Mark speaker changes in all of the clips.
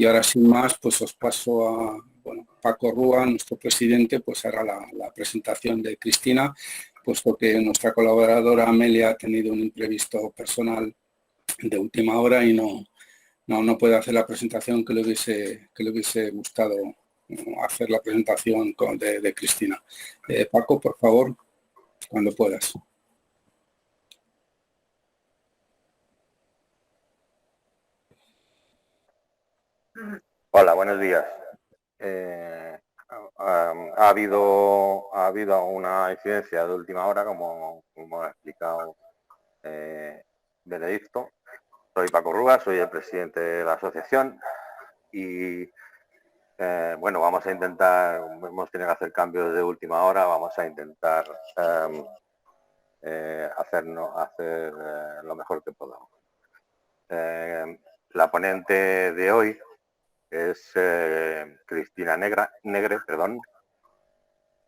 Speaker 1: Y ahora sin más, pues os paso a Paco Rúa, nuestro presidente, pues hará la presentación de Cristina, puesto que nuestra colaboradora Amelia ha tenido un imprevisto personal de última hora y no puede hacer la presentación que le hubiese gustado hacer la presentación de Cristina. Paco, por favor, cuando puedas.
Speaker 2: Hola, buenos días. Ha habido una incidencia de última hora, como ha explicado Benedicto. Soy Paco Rúa, soy el presidente de la asociación y bueno, vamos a intentar, hemos tenido que hacer cambios de última hora, vamos a intentar hacer lo mejor que podamos. La ponente de hoy es Cristina Negre,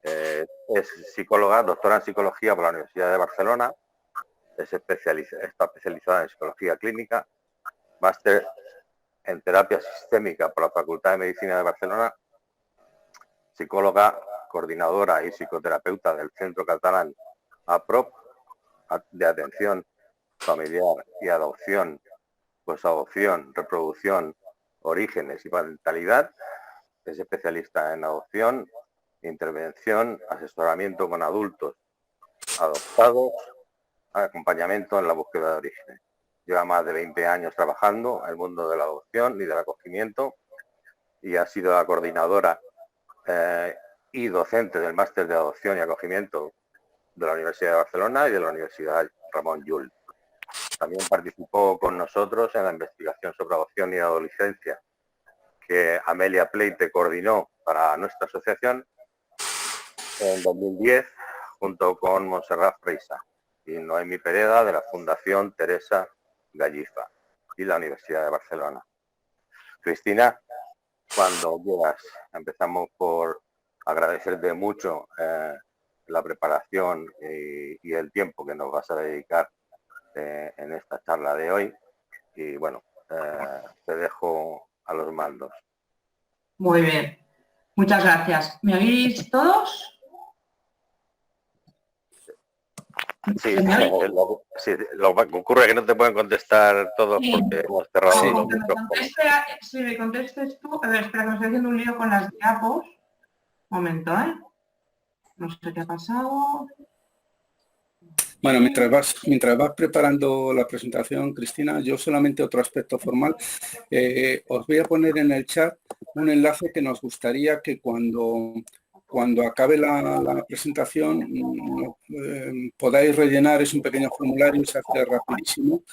Speaker 2: es psicóloga, doctora en psicología por la Universidad de Barcelona, está especializada en psicología clínica, máster en terapia sistémica por la Facultad de Medicina de Barcelona, psicóloga, coordinadora y psicoterapeuta del Centro Catalán APROP de atención familiar y adopción, posadopción, reproducción, orígenes y parentalidad. Es especialista en adopción, intervención, asesoramiento con adultos adoptados, acompañamiento en la búsqueda de orígenes. Lleva más de 20 años trabajando en el mundo de la adopción y del acogimiento y ha sido la coordinadora y docente del máster de adopción y acogimiento de la Universidad de Barcelona y de la Universidad Ramon Llull. También participó con nosotros en la investigación sobre adopción y adolescencia que Amelia Pleite coordinó para nuestra asociación en 2010 junto con Montserrat Freisa y Noemi Pereda de la Fundación Teresa Gallifa y la Universidad de Barcelona. Cristina, cuando quieras, empezamos por agradecerte mucho la preparación y el tiempo que nos vas a dedicar en esta charla de hoy y bueno, te dejo a los mandos.
Speaker 3: Muy bien, muchas gracias. ¿Me oís todos?
Speaker 2: Sí, lo que ocurre es que no te pueden contestar todos porque hemos cerrado los micrófonos.
Speaker 3: Si me contestes tú, a ver, espera, que me estoy haciendo un lío con las diapos. Un momento, no sé qué ha pasado.
Speaker 1: Bueno, mientras vas preparando la presentación, Cristina, yo solamente otro aspecto formal. Os voy a poner en el chat un enlace que nos gustaría que cuando acabe la presentación podáis rellenar. Es un pequeño formulario, se hace rapidísimo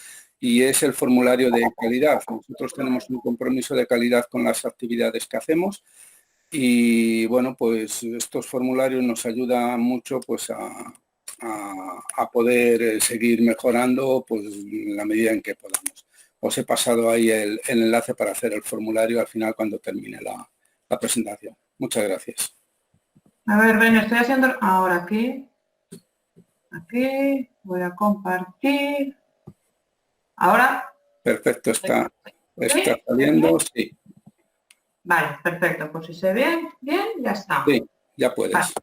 Speaker 1: y es el formulario de calidad. Nosotros tenemos un compromiso de calidad con las actividades que hacemos y bueno, pues estos formularios nos ayudan mucho pues a poder seguir mejorando pues en la medida en que podamos. Os he pasado ahí el enlace para hacer el formulario al final cuando termine la presentación. Muchas gracias.
Speaker 3: A ver, ven, estoy haciendo ahora aquí, voy a compartir. Ahora.
Speaker 1: Perfecto, está saliendo, sí.
Speaker 3: Vale, perfecto, pues si se ve bien, ya está.
Speaker 1: Sí, ya puedes.
Speaker 3: Vale.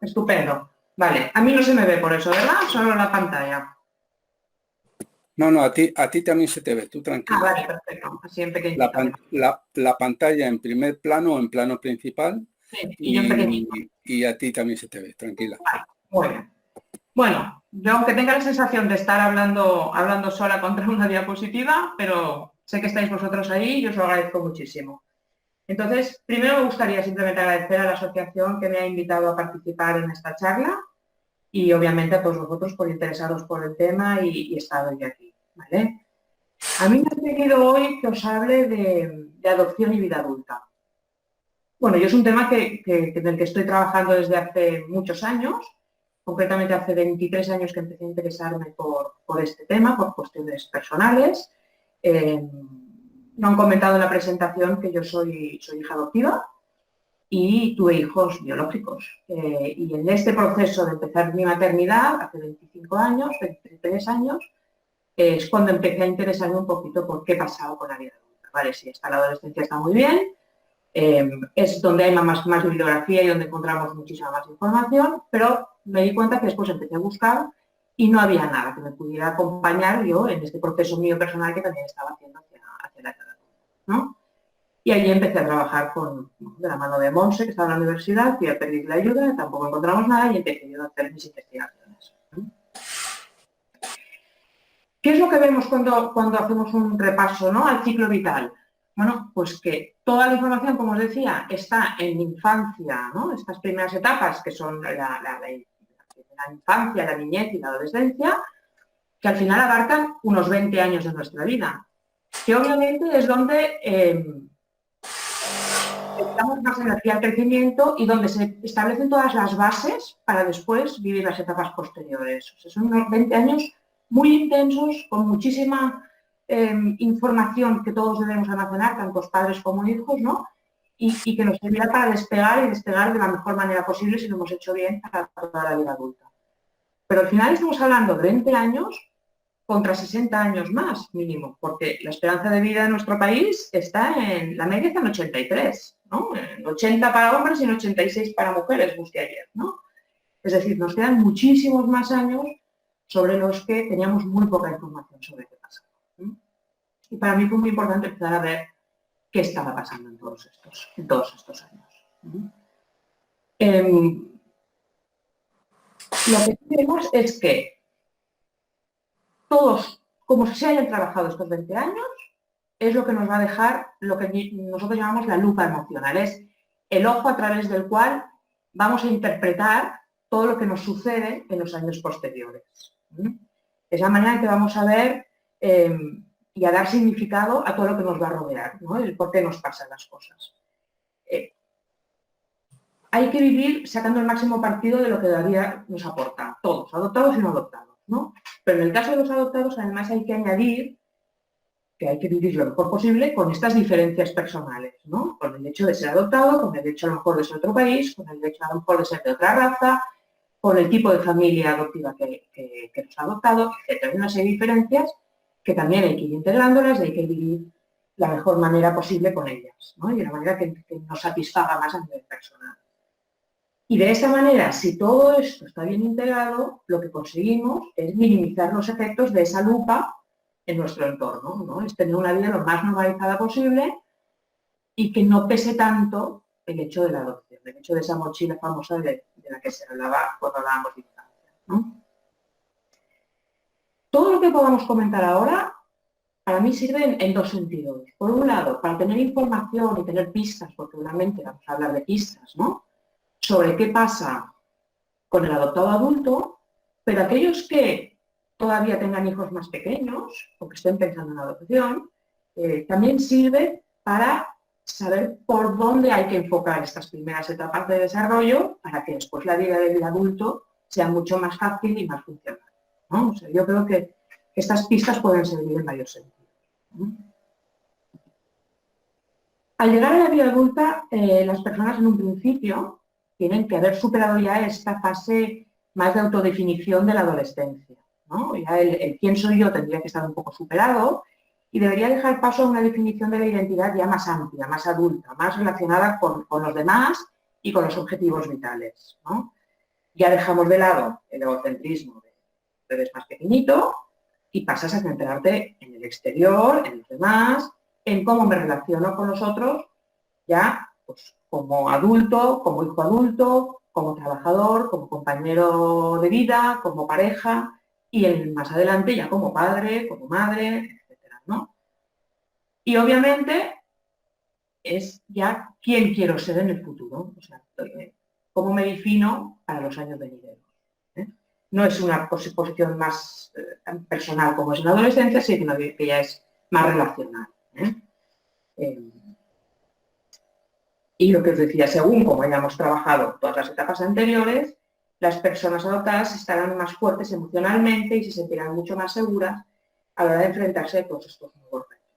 Speaker 3: Estupendo. Vale, a mí no se me ve por eso, ¿verdad? Solo la pantalla.
Speaker 1: No, a ti también se te ve, tú tranquila.
Speaker 3: Ah, vale, perfecto, así en pequeñito.
Speaker 1: La pantalla en primer plano o en plano principal.
Speaker 3: Sí, y yo en pequeñito.
Speaker 1: Y a ti también se te ve, tranquila.
Speaker 3: Vale, muy bien. Bueno, yo aunque tenga la sensación de estar hablando sola contra una diapositiva, pero sé que estáis vosotros ahí y os lo agradezco muchísimo. Entonces, primero me gustaría simplemente agradecer a la asociación que me ha invitado a participar en esta charla y obviamente a todos vosotros por interesaros por el tema y estar hoy aquí, ¿vale? A mí me ha pedido hoy que os hable de adopción y vida adulta. Bueno, yo es un tema en el que estoy trabajando desde hace muchos años, concretamente hace 23 años que empecé a interesarme por este tema, por cuestiones personales. No han comentado en la presentación que yo soy hija adoptiva y tuve hijos biológicos. Y en este proceso de empezar mi maternidad, hace 25 años, 23 años, es cuando empecé a interesarme un poquito por qué pasaba con la vida adulta. vale, sí, hasta la adolescencia está muy bien, es donde hay más bibliografía y donde encontramos muchísima más información, pero me di cuenta que después empecé a buscar y no había nada que me pudiera acompañar yo en este proceso mío personal que también estaba haciendo hacia la edad adulta, ¿no? Y allí empecé a trabajar de la mano de Monse, que estaba en la universidad, fui a pedir la ayuda, tampoco encontramos nada y empecé yo a hacer mis investigaciones. ¿Qué es lo que vemos cuando hacemos un repaso, ¿no?, al ciclo vital? Bueno, pues que toda la información, como os decía, está en infancia, ¿no? Estas primeras etapas que son la infancia, la niñez y la adolescencia, que al final abarcan unos 20 años de nuestra vida, que obviamente es donde damos más energía al crecimiento y donde se establecen todas las bases para después vivir las etapas posteriores. O sea, son unos 20 años muy intensos, con muchísima información que todos debemos almacenar, tanto padres como hijos, ¿no? Y que nos servirá para despegar de la mejor manera posible si lo hemos hecho bien para toda la vida adulta. Pero al final estamos hablando de 20 años contra 60 años más mínimo, porque la esperanza de vida en nuestro país está en la media, está en 83, ¿no? En 80 para hombres y en 86 para mujeres, busqué ayer, ¿no? Es decir, nos quedan muchísimos más años sobre los que teníamos muy poca información sobre qué pasa. Y para mí fue muy importante empezar a ver qué estaba pasando en todos estos años. Lo que vemos es que todos, como se hayan trabajado estos 20 años, es lo que nos va a dejar lo que nosotros llamamos la lupa emocional. Es el ojo a través del cual vamos a interpretar todo lo que nos sucede en los años posteriores. Es la manera en que vamos a ver y a dar significado a todo lo que nos va a rodear, ¿no? El por qué nos pasan las cosas. Hay que vivir sacando el máximo partido de lo que la vida nos aporta, todos, adoptados y no adoptados, ¿no? Pero en el caso de los adoptados, además, hay que añadir que hay que vivir lo mejor posible con estas diferencias personales, ¿no? Con el hecho de ser adoptado, con el hecho a lo mejor de ser de otro país, con el hecho a lo mejor de ser de otra raza, con el tipo de familia adoptiva que nos ha adoptado, etc. Hay una serie de diferencias que también hay que ir integrándolas y hay que vivir la mejor manera posible con ellas, ¿no? Y de la manera que nos satisfaga más a nivel personal. Y de esa manera, si todo esto está bien integrado, lo que conseguimos es minimizar los efectos de esa lupa en nuestro entorno, ¿no? Es tener una vida lo más normalizada posible y que no pese tanto el hecho de la adopción, el hecho de esa mochila famosa de la que se hablaba cuando hablábamos de infancia, ¿no? Todo lo que podamos comentar ahora, para mí sirve en dos sentidos. Por un lado, para tener información y tener pistas, porque obviamente vamos a hablar de pistas, ¿no?, sobre qué pasa con el adoptado adulto, pero aquellos que todavía tengan hijos más pequeños o que estén pensando en adopción, también sirve para saber por dónde hay que enfocar estas primeras etapas de desarrollo para que después la vida del adulto sea mucho más fácil y más funcional, ¿no? O sea, yo creo que estas pistas pueden servir en varios sentidos, ¿no? Al llegar a la vida adulta, las personas en un principio tienen que haber superado ya esta fase más de autodefinición de la adolescencia, ¿no? Ya el quién soy yo tendría que estar un poco superado y debería dejar paso a una definición de la identidad ya más amplia, más adulta, más relacionada con los demás y con los objetivos vitales, ¿no? Ya dejamos de lado el egocentrismo de bebés más pequeñito y pasas a centrarte en el exterior, en los demás, en cómo me relaciono con los otros, ya pues, como adulto, como hijo adulto, como trabajador, como compañero de vida, como pareja y más adelante ya como padre, como madre, etcétera, ¿no? Y obviamente es ya quién quiero ser en el futuro, o sea, cómo me defino para los años venideros. No es una posición más personal como es en la adolescencia, sino que ya es más relacional. Y lo que os decía, según como hayamos trabajado todas las etapas anteriores, las personas adoptadas estarán más fuertes emocionalmente y se sentirán mucho más seguras a la hora de enfrentarse a todos estos nuevos retos.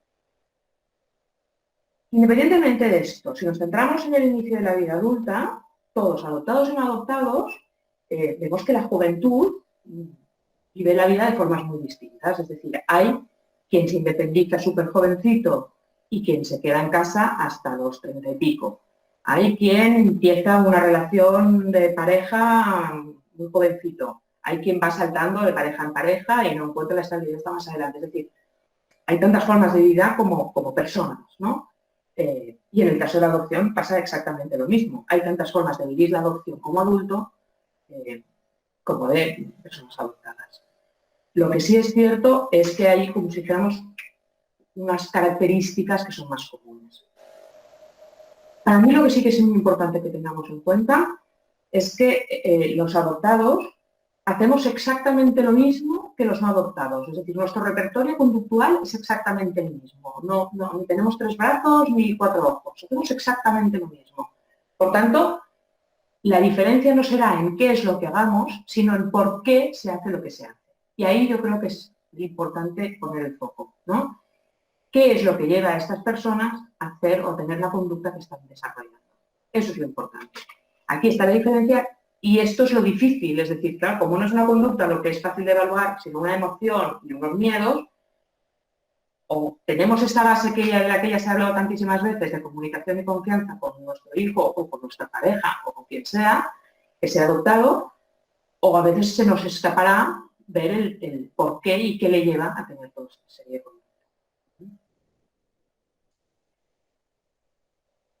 Speaker 3: Independientemente de esto, si nos centramos en el inicio de la vida adulta, todos adoptados y no adoptados, vemos que la juventud vive la vida de formas muy distintas. Es decir, hay quien se independiza súper jovencito y quien se queda en casa hasta los 30 y pico. Hay quien empieza una relación de pareja muy jovencito. Hay quien va saltando de pareja en pareja y no encuentra la estabilidad hasta más adelante. Es decir, hay tantas formas de vida como personas, ¿no? Y en el caso de la adopción pasa exactamente lo mismo. Hay tantas formas de vivir la adopción como adulto como de personas adoptadas. Lo que sí es cierto es que hay, como si dijéramos, unas características que son más comunes. Para mí lo que sí que es muy importante que tengamos en cuenta es que los adoptados hacemos exactamente lo mismo que los no adoptados. Es decir, nuestro repertorio conductual es exactamente el mismo. No, ni tenemos 3 brazos ni 4 ojos. Hacemos exactamente lo mismo. Por tanto, la diferencia no será en qué es lo que hagamos, sino en por qué se hace lo que se hace. Y ahí yo creo que es importante poner el foco, ¿no? ¿Qué es lo que lleva a estas personas a hacer o tener la conducta que están desarrollando? Eso es lo importante. Aquí está la diferencia y esto es lo difícil. Es decir, claro, como no es una conducta lo que es fácil de evaluar, sino una emoción y unos miedos, o tenemos esa base de la que ya se ha hablado tantísimas veces de comunicación y confianza con nuestro hijo o con nuestra pareja o con quien sea, que sea adoptado, o a veces se nos escapará ver el por qué y qué le lleva a tener toda esta serie de conductas.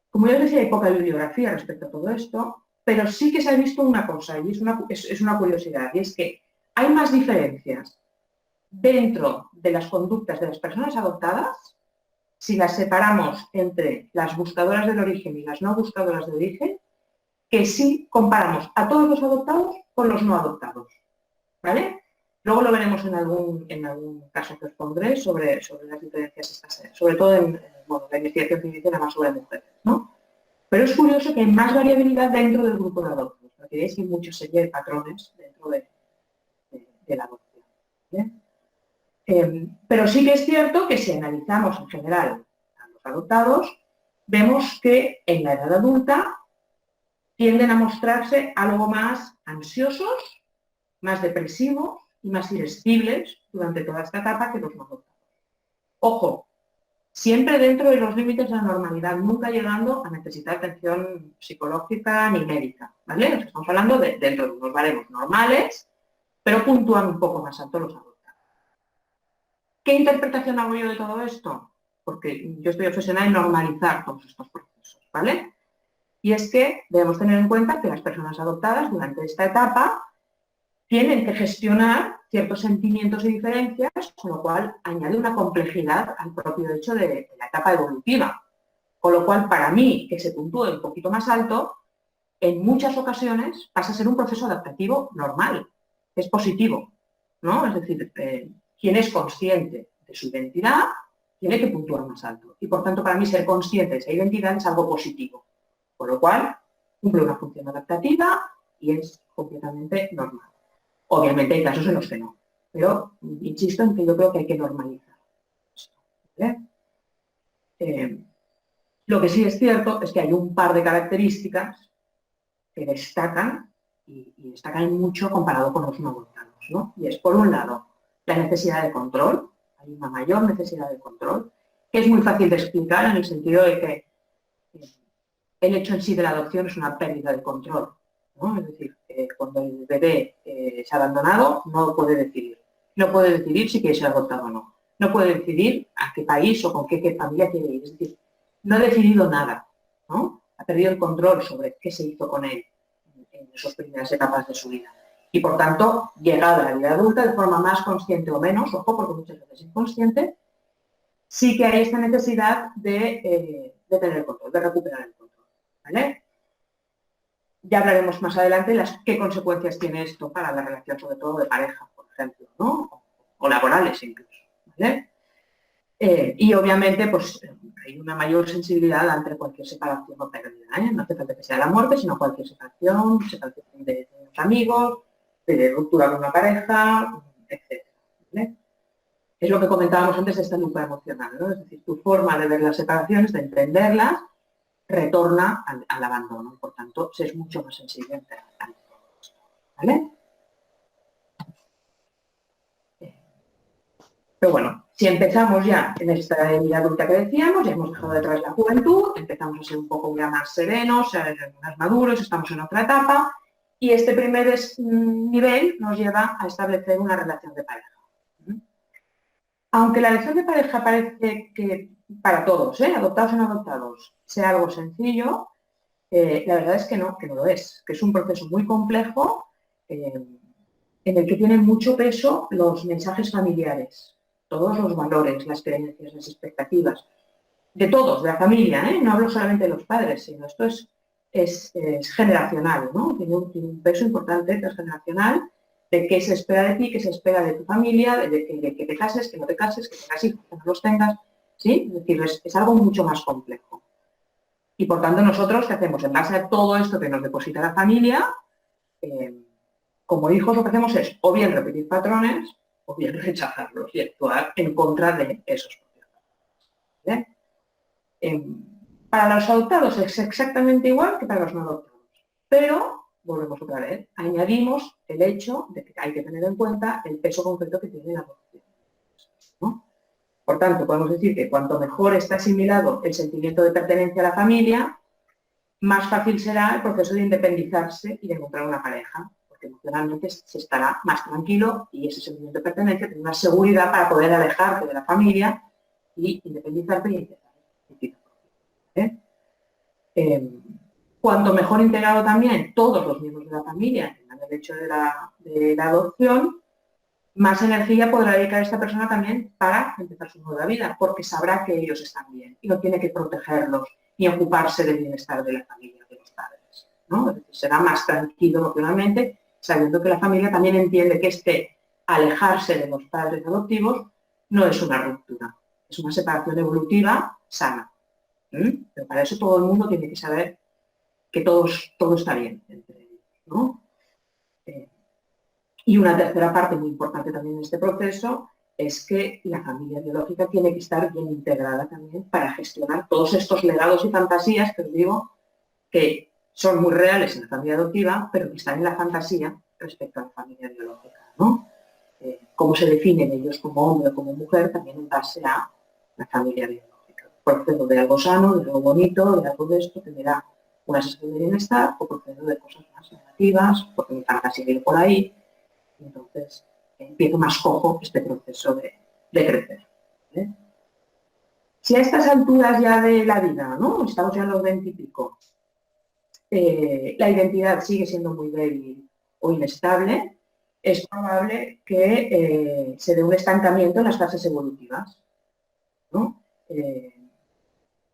Speaker 3: Como ya os decía, hay poca bibliografía respecto a todo esto, pero sí que se ha visto una cosa, y es una curiosidad, y es que hay más diferencias dentro de las conductas de las personas adoptadas si las separamos entre las buscadoras del origen y las no buscadoras de origen, que si comparamos a todos los adoptados con los no adoptados, ¿vale? Luego lo veremos en algún caso que os pondré sobre las diferencias estas, sobre todo en la investigación que hice más sobre mujeres, ¿no? Pero es curioso que hay más variabilidad dentro del grupo de adoptados, porque veis que hay muchos serie de patrones dentro de la adopción, ¿vale? Pero sí que es cierto que si analizamos en general a los adoptados, vemos que en la edad adulta tienden a mostrarse algo más ansiosos, más depresivos y más irascibles durante toda esta etapa que los no adoptados. Ojo, siempre dentro de los límites de la normalidad, nunca llegando a necesitar atención psicológica ni médica, ¿vale? Nos estamos hablando dentro de unos baremos normales, pero puntúan un poco más alto los adultos. ¿Qué interpretación hago yo de todo esto? Porque yo estoy obsesionada en normalizar todos estos procesos, ¿vale? Y es que debemos tener en cuenta que las personas adoptadas durante esta etapa tienen que gestionar ciertos sentimientos y diferencias, con lo cual añade una complejidad al propio hecho de la etapa evolutiva. Con lo cual, para mí, que se puntúe un poquito más alto, en muchas ocasiones pasa a ser un proceso adaptativo normal, es positivo, ¿no? Es decir, quien es consciente de su identidad tiene que puntuar más alto. Y por tanto, para mí, ser consciente de esa identidad es algo positivo. Con lo cual, cumple una función adaptativa y es completamente normal. Obviamente hay casos en los que no. Pero insisto en que yo creo que hay que normalizar esto, ¿vale? Lo que sí es cierto es que hay un par de características que destacan y destacan mucho comparado con los no adoptados, ¿no? Y es, por un lado, la necesidad de control. Hay una mayor necesidad de control, que es muy fácil de explicar en el sentido de que el hecho en sí de la adopción es una pérdida de control, ¿no? Es decir, cuando el bebé es abandonado, no puede decidir. No puede decidir si quiere ser adoptado o no. No puede decidir a qué país o con qué familia quiere ir. Es decir, no ha decidido nada, ¿no? Ha perdido el control sobre qué se hizo con él en esas primeras etapas de su vida. Y por tanto, llegada a la vida adulta de forma más consciente o menos, ojo, porque muchas veces inconsciente, sí que hay esta necesidad de tener el control, de recuperar el control, ¿vale? Ya hablaremos más adelante de qué consecuencias tiene esto para la relación, sobre todo de pareja, por ejemplo, ¿no? O laborales incluso, ¿vale? Y obviamente, pues, hay una mayor sensibilidad ante cualquier separación o pérdida, ¿eh? No hace falta que sea la muerte, sino cualquier separación de unos amigos, de ruptura con una pareja, etc. ¿Vale? Es lo que comentábamos antes de esta lupa emocional, ¿no? Es decir, tu forma de ver las separaciones, de entenderlas, retorna al abandono. Por tanto, se es mucho más sensible ante todo esto, ¿vale? Pero bueno, Si empezamos ya en esta vida adulta que decíamos, ya hemos dejado detrás la juventud, empezamos a ser un poco ya más serenos, más maduros, estamos en otra etapa, y este primer nivel nos lleva a establecer una relación de pareja. Aunque la elección de pareja parece que para todos, adoptados o no adoptados, sea algo sencillo, la verdad es que no lo es, que es un proceso muy complejo en el que tienen mucho peso los mensajes familiares, todos los valores, las creencias, las expectativas, de todos, de la familia, no hablo solamente de los padres, sino esto es generacional, ¿no? Tiene un peso importante transgeneracional de qué se espera de ti, qué se espera de tu familia, de que te cases, que no te cases, que tengas hijos, que no los tengas, ¿sí? Es decir, es algo mucho más complejo. Y por tanto nosotros, ¿qué hacemos? En base a todo esto que nos deposita la familia, como hijos lo que hacemos es o bien repetir patrones o bien rechazarlos y actuar en contra de esos patrones. Para los adoptados es exactamente igual que para los no adoptados, pero, volvemos otra vez, añadimos el hecho de que hay que tener en cuenta el peso concreto que tiene la adopción, ¿no? Por tanto, podemos decir que cuanto mejor está asimilado el sentimiento de pertenencia a la familia, más fácil será el proceso de independizarse y de encontrar una pareja, porque emocionalmente se estará más tranquilo y ese sentimiento de pertenencia tiene una seguridad para poder alejarte de la familia y independizarte y empezar. Cuanto mejor integrado también todos los miembros de la familia en el hecho de la adopción, más energía podrá dedicar esta persona también para empezar su nueva vida, porque sabrá que ellos están bien y no tiene que protegerlos ni ocuparse del bienestar de la familia, de los padres, ¿no? Es decir, será más tranquilo emocionalmente, sabiendo que la familia también entiende que este alejarse de los padres adoptivos no es una ruptura, es una separación evolutiva sana. Pero para eso todo el mundo tiene que saber que todo está bien entre ellos, ¿no? Y una tercera parte muy importante también en este proceso es que la familia biológica tiene que estar bien integrada también para gestionar todos estos legados y fantasías que os digo que son muy reales en la familia adoptiva, pero que están en la fantasía respecto a la familia biológica, ¿no? Cómo se definen ellos como hombre o como mujer también en base a la familia biológica. Procedo de algo sano, de algo bonito, de algo de esto que me da una sensación de bienestar, o procedo de cosas más negativas, porque mi fantasía viene por ahí. Entonces, empiezo más cojo este proceso de crecer. Si a estas alturas ya de la vida, ¿no? Estamos ya en los 20 y pico, la identidad sigue siendo muy débil o inestable, es probable que se dé un estancamiento en las fases evolutivas, ¿no?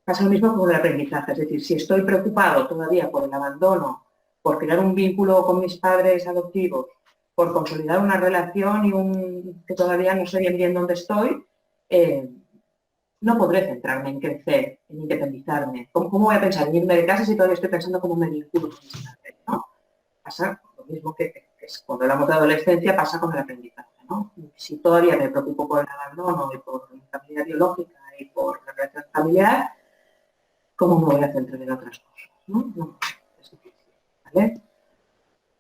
Speaker 3: Pasa lo mismo con el aprendizaje, es decir, si estoy preocupado todavía por el abandono, por crear un vínculo con mis padres adoptivos, por consolidar una relación y que todavía no sé bien dónde estoy, no podré centrarme en crecer, en independizarme. ¿Cómo voy a pensar en irme de casa si todavía estoy pensando cómo me vinculo con mis padres, ¿no? Pasa lo mismo que cuando hablamos de adolescencia, pasa con el aprendizaje, ¿no? Si todavía me preocupo por el abandono y por la familia biológica y por la relación familiar, ¿cómo me voy a centrar en otras cosas? No, es difícil, ¿vale?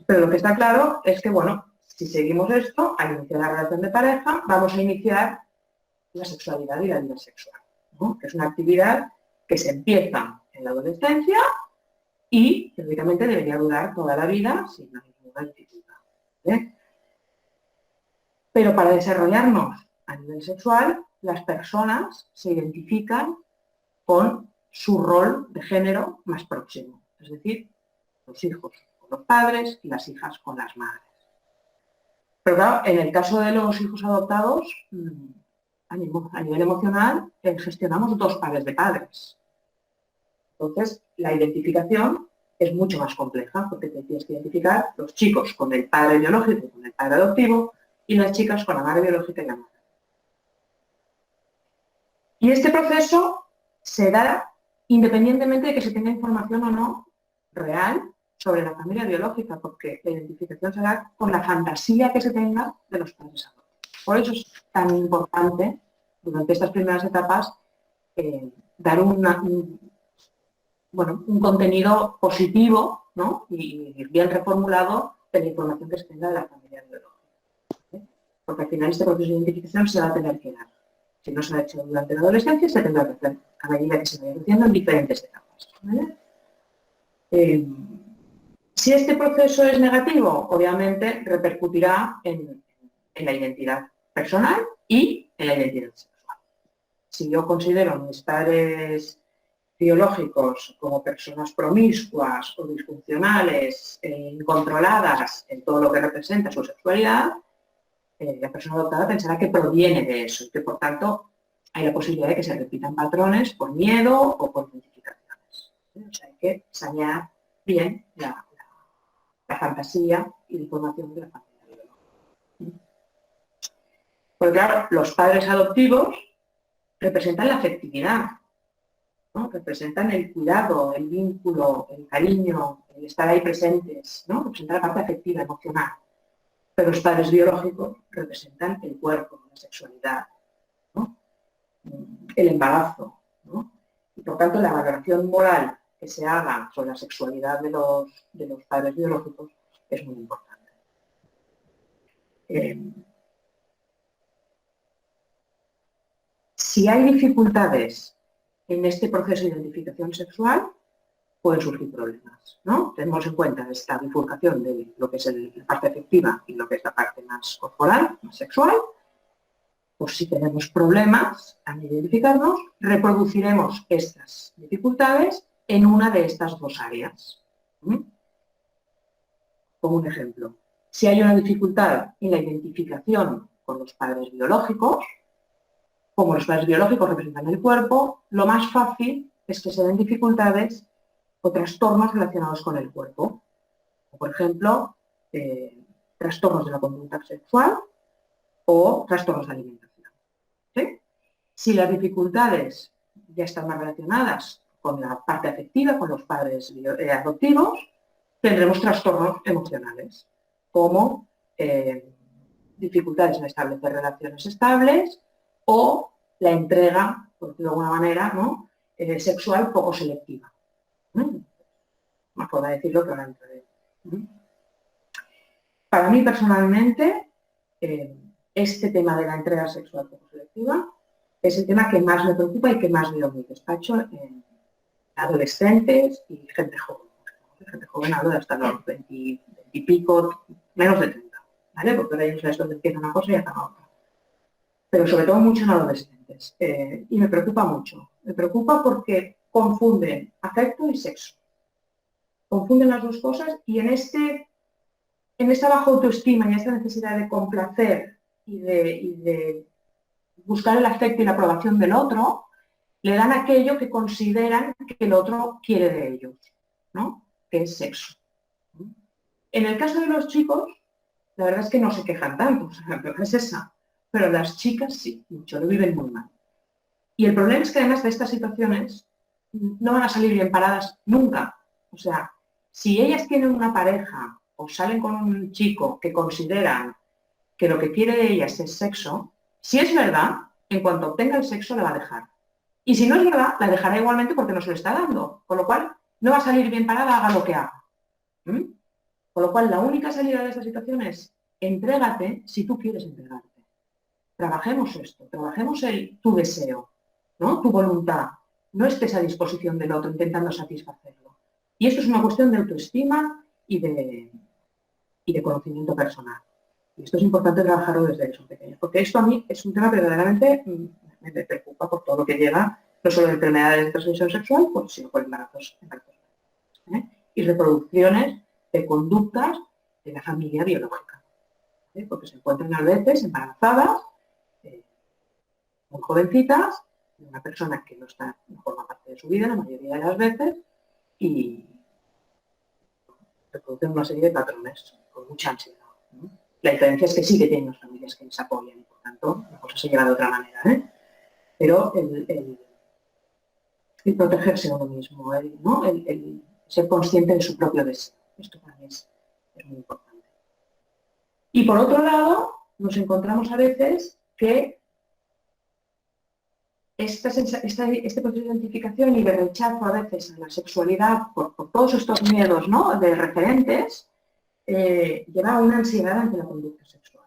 Speaker 3: Pero lo que está claro es que, bueno, si seguimos esto, al iniciar la relación de pareja, vamos a iniciar la sexualidad y la vida sexual, ¿no? Que es una actividad que se empieza en la adolescencia y, teóricamente, debería durar toda la vida sin ninguna dificultad, ¿vale? Pero para desarrollarnos a nivel sexual, las personas se identifican con su rol de género más próximo, es decir, los hijos con los padres y las hijas con las madres. Pero claro, en el caso de los hijos adoptados, a nivel emocional, gestionamos dos pares de padres. Entonces, la identificación es mucho más compleja, porque te tienes que identificar los chicos con el padre biológico y con el padre adoptivo, y las chicas con la madre biológica y la madre. Y este proceso se da independientemente de que se tenga información o no real sobre la familia biológica, porque la identificación se da con la fantasía que se tenga de los padres adoptivos. Por eso es tan importante, durante estas primeras etapas, dar un contenido positivo, ¿no? Y bien reformulado de la información que se tenga de la familia biológica, ¿sí? Porque al final este proceso de identificación se va a tener que dar. Si no se ha hecho durante la adolescencia, se tendrá que hacer a medida que se vaya creciendo en diferentes etapas. ¿Vale? Si este proceso es negativo, obviamente repercutirá en la identidad personal y en la identidad sexual. Si yo considero a mis padres biológicos como personas promiscuas o disfuncionales, incontroladas en todo lo que representa su sexualidad, la persona adoptada pensará que proviene de eso y que, por tanto, hay la posibilidad de que se repitan patrones por miedo o por identificaciones. O sea, hay que sanear bien la fantasía y la información de la familia biológica. Porque, claro, los padres adoptivos representan la afectividad, ¿no? Representan el cuidado, el vínculo, el cariño, el estar ahí presentes, ¿no? Representan la parte afectiva, emocional. Pero los padres biológicos representan el cuerpo, la sexualidad, ¿no? El embarazo, ¿no? Y por tanto la valoración moral que se haga sobre la sexualidad de los padres biológicos es muy importante. Si hay dificultades en este proceso de identificación sexual, pueden surgir problemas, ¿no? Tenemos en cuenta esta bifurcación de lo que es la parte afectiva y lo que es la parte más corporal, más sexual. Pues si tenemos problemas al identificarnos, reproduciremos estas dificultades en una de estas dos áreas. Como un ejemplo, si hay una dificultad en la identificación con los padres biológicos, como los padres biológicos representan el cuerpo, lo más fácil es que se den dificultades o trastornos relacionados con el cuerpo. Por ejemplo, trastornos de la conducta sexual o trastornos de alimentación. ¿Sí? Si las dificultades ya están más relacionadas con la parte afectiva, con los padres adoptivos, tendremos trastornos emocionales, como dificultades en establecer relaciones estables o la entrega, por decirlo de alguna manera, ¿no? Sexual poco selectiva. Más podrá decirlo que ahora entraré. Para mí personalmente, este tema de la entrega sexual poco selectiva es el tema que más me preocupa y que más veo en mi despacho en adolescentes y gente joven. Gente joven hablo de hasta los 20 y pico, menos de 30, ¿vale? Porque ahora ya no sabes dónde empieza una cosa y acaba otra. Pero sobre todo mucho en adolescentes. Y me preocupa mucho. Me preocupa porque confunden afecto y sexo. Confunden las dos cosas y en esta baja autoestima y esta necesidad de complacer y de buscar el afecto y la aprobación del otro, le dan aquello que consideran que el otro quiere de ellos, ¿no? Que es sexo. En el caso de los chicos, la verdad es que no se quejan tanto, o sea, es esa. Pero las chicas sí, mucho, lo viven muy mal. Y el problema es que además de estas situaciones no van a salir bien paradas nunca. O sea, si ellas tienen una pareja o salen con un chico que consideran que lo que quiere de ellas es sexo, si es verdad, en cuanto obtenga el sexo la va a dejar. Y si no es verdad, la dejará igualmente porque no se lo está dando. Con lo cual, no va a salir bien parada, haga lo que haga. Con lo cual, la única salida de esta situación es entrégate si tú quieres entregarte. Trabajemos esto, trabajemos tu deseo, ¿no? Tu voluntad. No estés a disposición del otro intentando satisfacerlo. Y esto es una cuestión de autoestima y de conocimiento personal. Y esto es importante trabajarlo desde que son pequeños, porque esto a mí es un tema que verdaderamente me preocupa por todo lo que lleva, no solo de enfermedades de transmisión sexual, sino por embarazos. Y reproducciones de conductas de la familia biológica. Porque se encuentran a veces embarazadas, muy jovencitas, de una persona que no forma parte de su vida la mayoría de las veces, y reproducen una serie de patrones con mucha ansiedad. La diferencia es que sí que tienen las familias que les apoyan y por tanto la cosa se lleva de otra manera. Pero el protegerse a uno mismo, el ser consciente de su propio deseo. Esto para mí es muy importante. Y por otro lado, nos encontramos a veces que este proceso de identificación y de rechazo a veces a la sexualidad por todos estos miedos, ¿no? De referentes, lleva a una ansiedad ante la conducta sexual.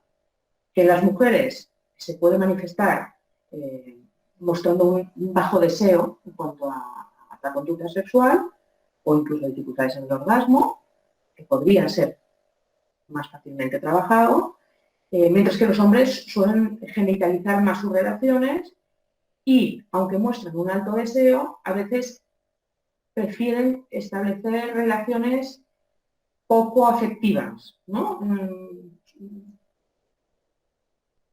Speaker 3: Que en las mujeres se puede manifestar mostrando un bajo deseo en cuanto a la conducta sexual o incluso dificultades en el orgasmo, que podría ser más fácilmente trabajado, mientras que los hombres suelen genitalizar más sus relaciones y, aunque muestran un alto deseo, a veces prefieren establecer relaciones poco afectivas, ¿no?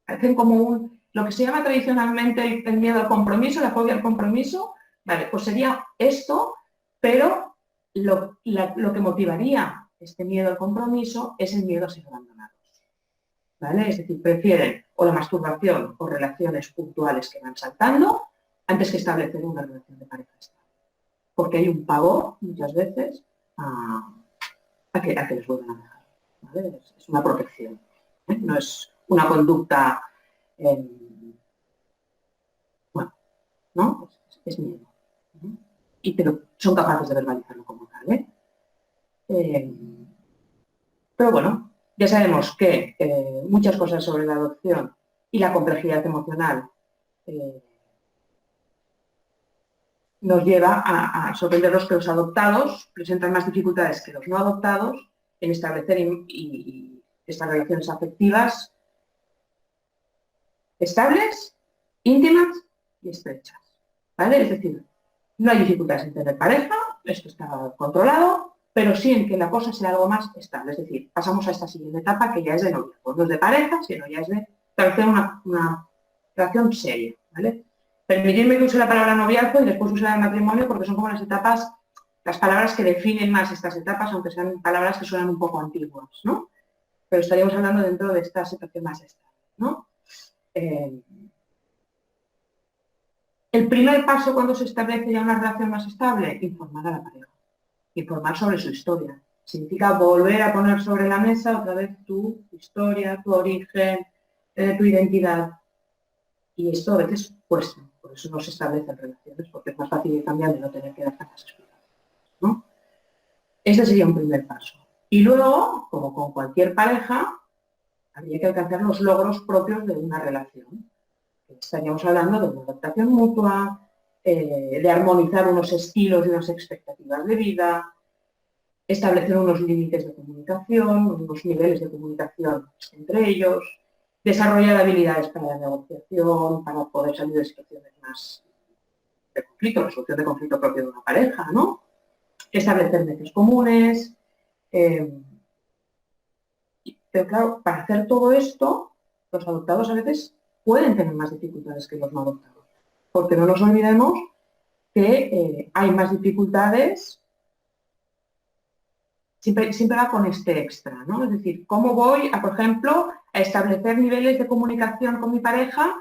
Speaker 3: Hacen como lo que se llama tradicionalmente el miedo al compromiso, la fobia al compromiso, vale, pues sería esto, pero lo que motivaría este miedo al compromiso es el miedo a ser abandonados, ¿vale? Es decir, prefieren o la masturbación o relaciones puntuales que van saltando antes que establecer una relación de pareja estable, porque hay un pavor, muchas veces, a que les vuelvan a dejar, ¿vale? Es una protección, ¿eh? No es una conducta, bueno, ¿no? Es miedo. Pero son capaces de verbalizarlo como tal, ¿eh? Pero bueno, ya sabemos que muchas cosas sobre la adopción y la complejidad emocional nos lleva a sorprendernos que los adoptados presentan más dificultades que los no adoptados en establecer y estas relaciones afectivas estables, íntimas y estrechas, ¿vale? Es decir, no hay dificultades en tener pareja, esto está controlado, pero sí en que la cosa sea algo más estable, es decir, pasamos a esta siguiente etapa que ya es de noviazgo, no es de pareja, sino ya es de establecer una relación seria, ¿vale? Permitirme que use la palabra noviazgo y después use la de matrimonio porque son como las etapas, las palabras que definen más estas etapas, aunque sean palabras que suenan un poco antiguas, ¿no? Pero estaríamos hablando dentro de esta situación más estable, ¿no? El primer paso cuando se establece ya una relación más estable, informar a la pareja, informar sobre su historia. Significa volver a poner sobre la mesa otra vez tu historia, tu origen, tu identidad. Y esto a veces cuesta, por eso no se establecen relaciones, porque es más fácil ir cambiando y no tener que dar tantas explicaciones, ¿no? Ese sería un primer paso. Y luego, como con cualquier pareja, habría que alcanzar los logros propios de una relación. Estaríamos hablando de una adaptación mutua, de armonizar unos estilos y unas expectativas de vida, establecer unos límites de comunicación, unos niveles de comunicación entre ellos, desarrollar habilidades para la negociación, para poder salir de situaciones más de conflicto, resolución de conflicto propio de una pareja, ¿no? Establecer metas comunes. Pero claro, para hacer todo esto, los adoptados a veces pueden tener más dificultades que los no adoptados. Porque no nos olvidemos que hay más dificultades, siempre va con este extra, ¿no? Es decir, ¿cómo voy a, por ejemplo, a establecer niveles de comunicación con mi pareja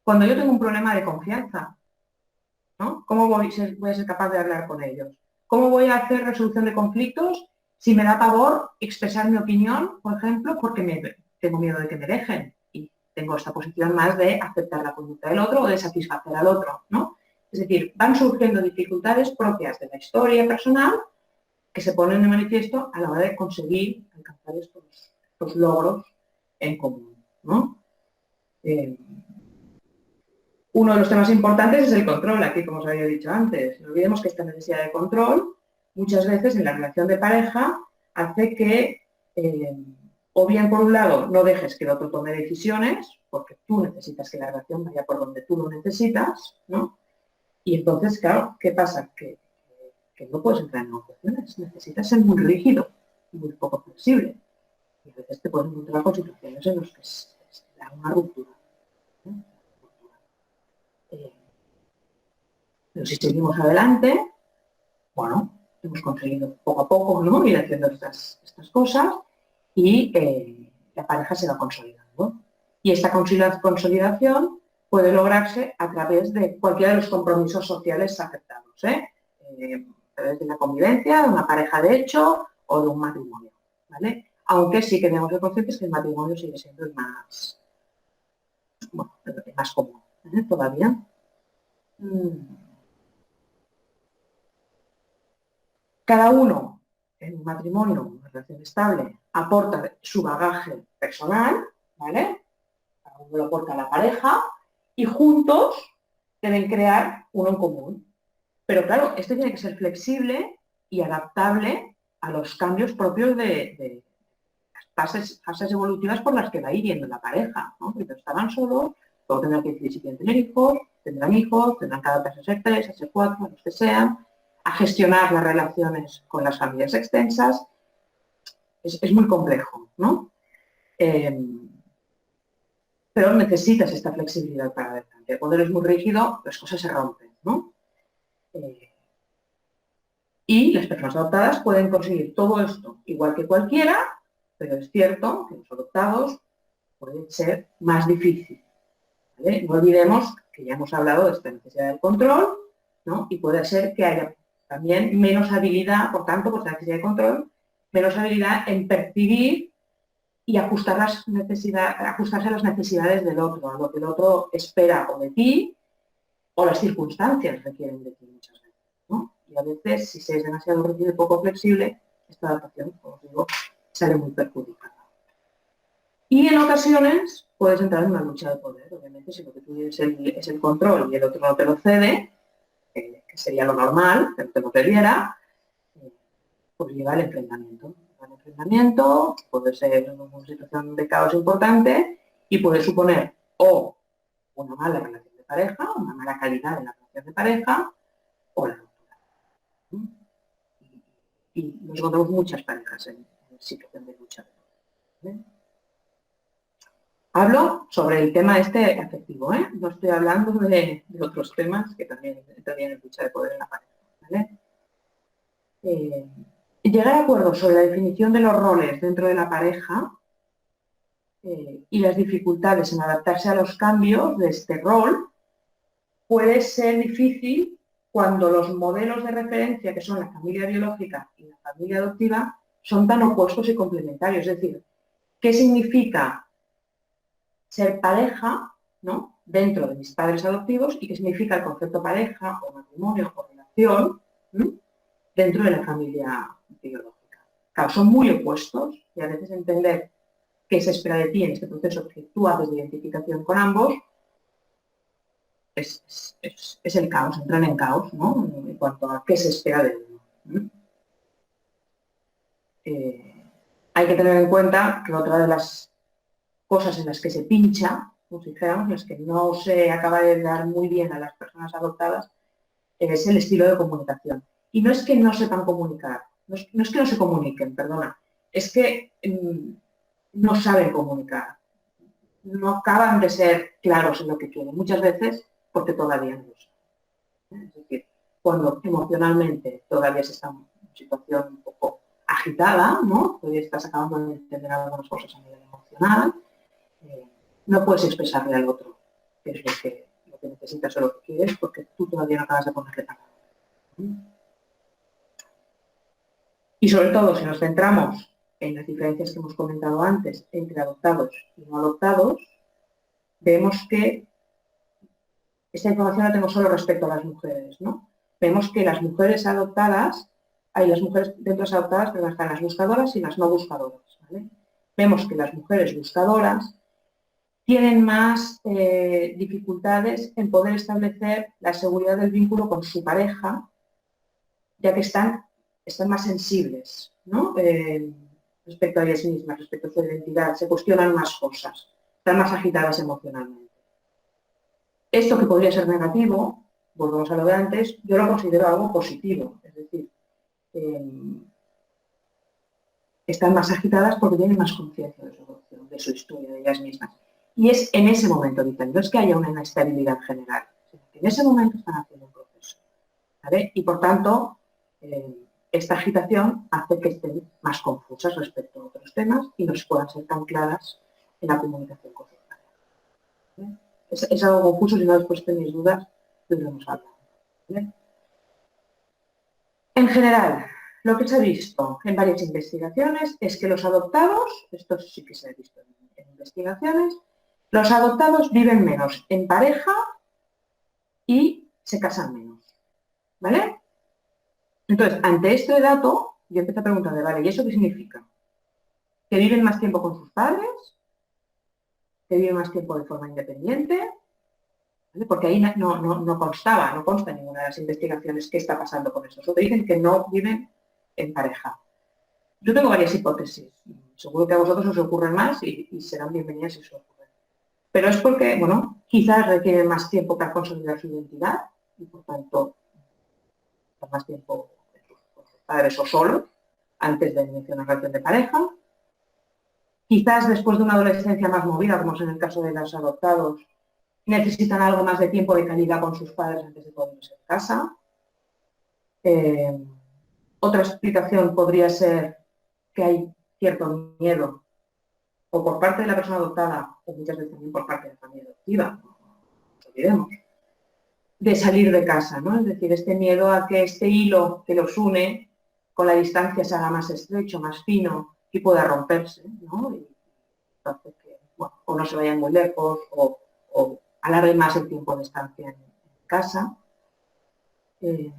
Speaker 3: cuando yo tengo un problema de confianza? ¿No? ¿Cómo voy a ser capaz de hablar con ellos? ¿Cómo voy a hacer resolución de conflictos si me da pavor expresar mi opinión, por ejemplo, porque tengo miedo de que me dejen? Y tengo esta posición más de aceptar la conducta del otro o de satisfacer al otro, ¿no? Es decir, van surgiendo dificultades propias de la historia personal que se ponen de manifiesto a la hora de conseguir alcanzar estos logros en común, ¿no? Uno de los temas importantes es el control, aquí como os había dicho antes. No olvidemos que esta necesidad de control muchas veces en la relación de pareja hace que o bien por un lado no dejes que el otro tome decisiones, porque tú necesitas que la relación vaya por donde tú lo necesitas, ¿no? Y entonces, claro, ¿qué pasa? Que no puedes entrar en negociaciones, necesitas ser muy rígido, muy poco flexible. Y a veces te puedes encontrar con situaciones en las que se da una ruptura, ¿no? Pero si seguimos adelante, bueno, hemos conseguido poco a poco, ¿no?, ir haciendo estas cosas y la pareja se va consolidando. Y esta consolidación puede lograrse a través de cualquiera de los compromisos sociales aceptados, a través de una convivencia, de una pareja de hecho o de un matrimonio, ¿vale? Aunque sí que debemos ser conscientes que el matrimonio sigue siendo el más común, todavía. Cada uno en un matrimonio, una relación estable, aporta su bagaje personal, ¿vale? Cada uno lo aporta a la pareja y juntos deben crear uno en común. Pero claro, esto tiene que ser flexible y adaptable a los cambios propios de las fases evolutivas por las que va a ir yendo la pareja, ¿no? Porque estaban solos, luego tendrán que decidir si quieren tener hijos, tendrán que adaptarse a ser 3, a ser 4, a los que sean, a gestionar las relaciones con las familias extensas. Es muy complejo, ¿no? Pero necesitas esta flexibilidad para adelante. Cuando eres muy rígido, las cosas se rompen, ¿no? Y las personas adoptadas pueden conseguir todo esto igual que cualquiera, pero es cierto que los adoptados pueden ser más difíciles, ¿vale? No olvidemos que ya hemos hablado de esta necesidad del control, ¿no? Y puede ser que haya también menos habilidad, por tanto, por esta necesidad de control, menos habilidad en percibir y ajustarse a las necesidades del otro, a lo que el otro espera o de ti, o las circunstancias requieren de ti muchas veces, ¿no? Y a veces, si se es demasiado rígido y poco flexible, esta adaptación, como os digo, sale muy perjudicada. Y en ocasiones puedes entrar en una lucha de poder. Obviamente, si lo que tú quieres es el control y el otro no te lo cede, que sería lo normal, que no te lo cediera, pues lleva al enfrentamiento. El enfrentamiento puede ser una situación de caos importante y puede suponer o una mala relación de pareja, una mala calidad en la relación de pareja, o la ruptura. Y nos encontramos muchas parejas en situación de lucha. ¿Vale? Hablo sobre el tema este afectivo, ¿eh? No estoy hablando de otros temas que también en lucha de poder en la pareja, ¿vale? Llegar a acuerdos sobre la definición de los roles dentro de la pareja y las dificultades en adaptarse a los cambios de este rol puede ser difícil cuando los modelos de referencia, que son la familia biológica y la familia adoptiva, son tan opuestos y complementarios. Es decir, ¿qué significa ser pareja, ¿no?, dentro de mis padres adoptivos y qué significa el concepto pareja o matrimonio o relación, ¿no?, dentro de la familia biológica? Claro, son muy opuestos y a veces entender qué se espera de ti en este proceso que tú haces de identificación con ambos es el caos, entran en caos, ¿no?, en cuanto a qué se espera de uno, ¿no? Hay que tener en cuenta que otra de las cosas en las que se pincha, como si dijéramos, en las que no se acaba de dar muy bien a las personas adoptadas, es el estilo de comunicación. Y no es que no sepan comunicar, no es que no se comuniquen, perdona, es que no saben comunicar, no acaban de ser claros en lo que quieren, muchas veces porque todavía no lo saben. Es decir, cuando emocionalmente todavía se está en una situación un poco agitada, ¿no?, todavía estás acabando de entender algunas cosas a nivel emocional, no puedes expresarle al otro qué es lo que necesitas o lo que quieres porque tú todavía no acabas de ponerle palabras. Y sobre todo, si nos centramos en las diferencias que hemos comentado antes entre adoptados y no adoptados, vemos que esta información la tengo solo respecto a las mujeres, ¿no? Vemos que las mujeres adoptadas, las mujeres dentro de las adoptadas, pero están las buscadoras y las no buscadoras, ¿vale? Vemos que las mujeres buscadoras tienen más dificultades en poder establecer la seguridad del vínculo con su pareja, ya que están más sensibles, ¿no?, respecto a ellas mismas, respecto a su identidad, se cuestionan más cosas, están más agitadas emocionalmente. Esto que podría ser negativo, volvemos a lo de antes, yo lo considero algo positivo, es decir, están más agitadas porque tienen más conciencia de su adopción, de su historia, de ellas mismas. Y es en ese momento, dicen, no es que haya una inestabilidad general, sino que en ese momento están haciendo un proceso, ¿vale? Y por tanto, esta agitación hace que estén más confusas respecto a otros temas y no se puedan ser tan claras en la comunicación con sus parejas, ¿vale? Es algo confuso, si no después tenéis dudas, lo iremos hablando, ¿vale? En general, lo que se ha visto en varias investigaciones es que los adoptados, esto sí que se ha visto en investigaciones, los adoptados viven menos en pareja y se casan menos, ¿vale? Entonces, ante este dato, yo empecé a preguntarle, vale, ¿y eso qué significa? ¿Que viven más tiempo con sus padres? ¿Que viven más tiempo de forma independiente? ¿vale? Porque ahí no consta en ninguna de las investigaciones qué está pasando con eso. Solo dicen que no viven en pareja. Yo tengo varias hipótesis. Seguro que a vosotros os ocurren más y serán bienvenidas si os ocurren. Pero es porque, bueno, quizás requieren más tiempo para consolidar su identidad y, por tanto, más tiempo con sus padres o solos antes de iniciar una relación de pareja. Quizás después de una adolescencia más movida, como es en el caso de los adoptados, necesitan algo más de tiempo de calidad con sus padres antes de poder irse de casa. Otra explicación podría ser que hay cierto miedo, o por parte de la persona adoptada, o muchas veces también por parte de la familia adoptiva, no nos olvidemos, de salir de casa, ¿no? Es decir, este miedo a que este hilo que los une con la distancia se haga más estrecho, más fino y pueda romperse, ¿no? Y hace que, bueno, o no se vayan muy lejos o alargue más el tiempo de estancia en casa. Y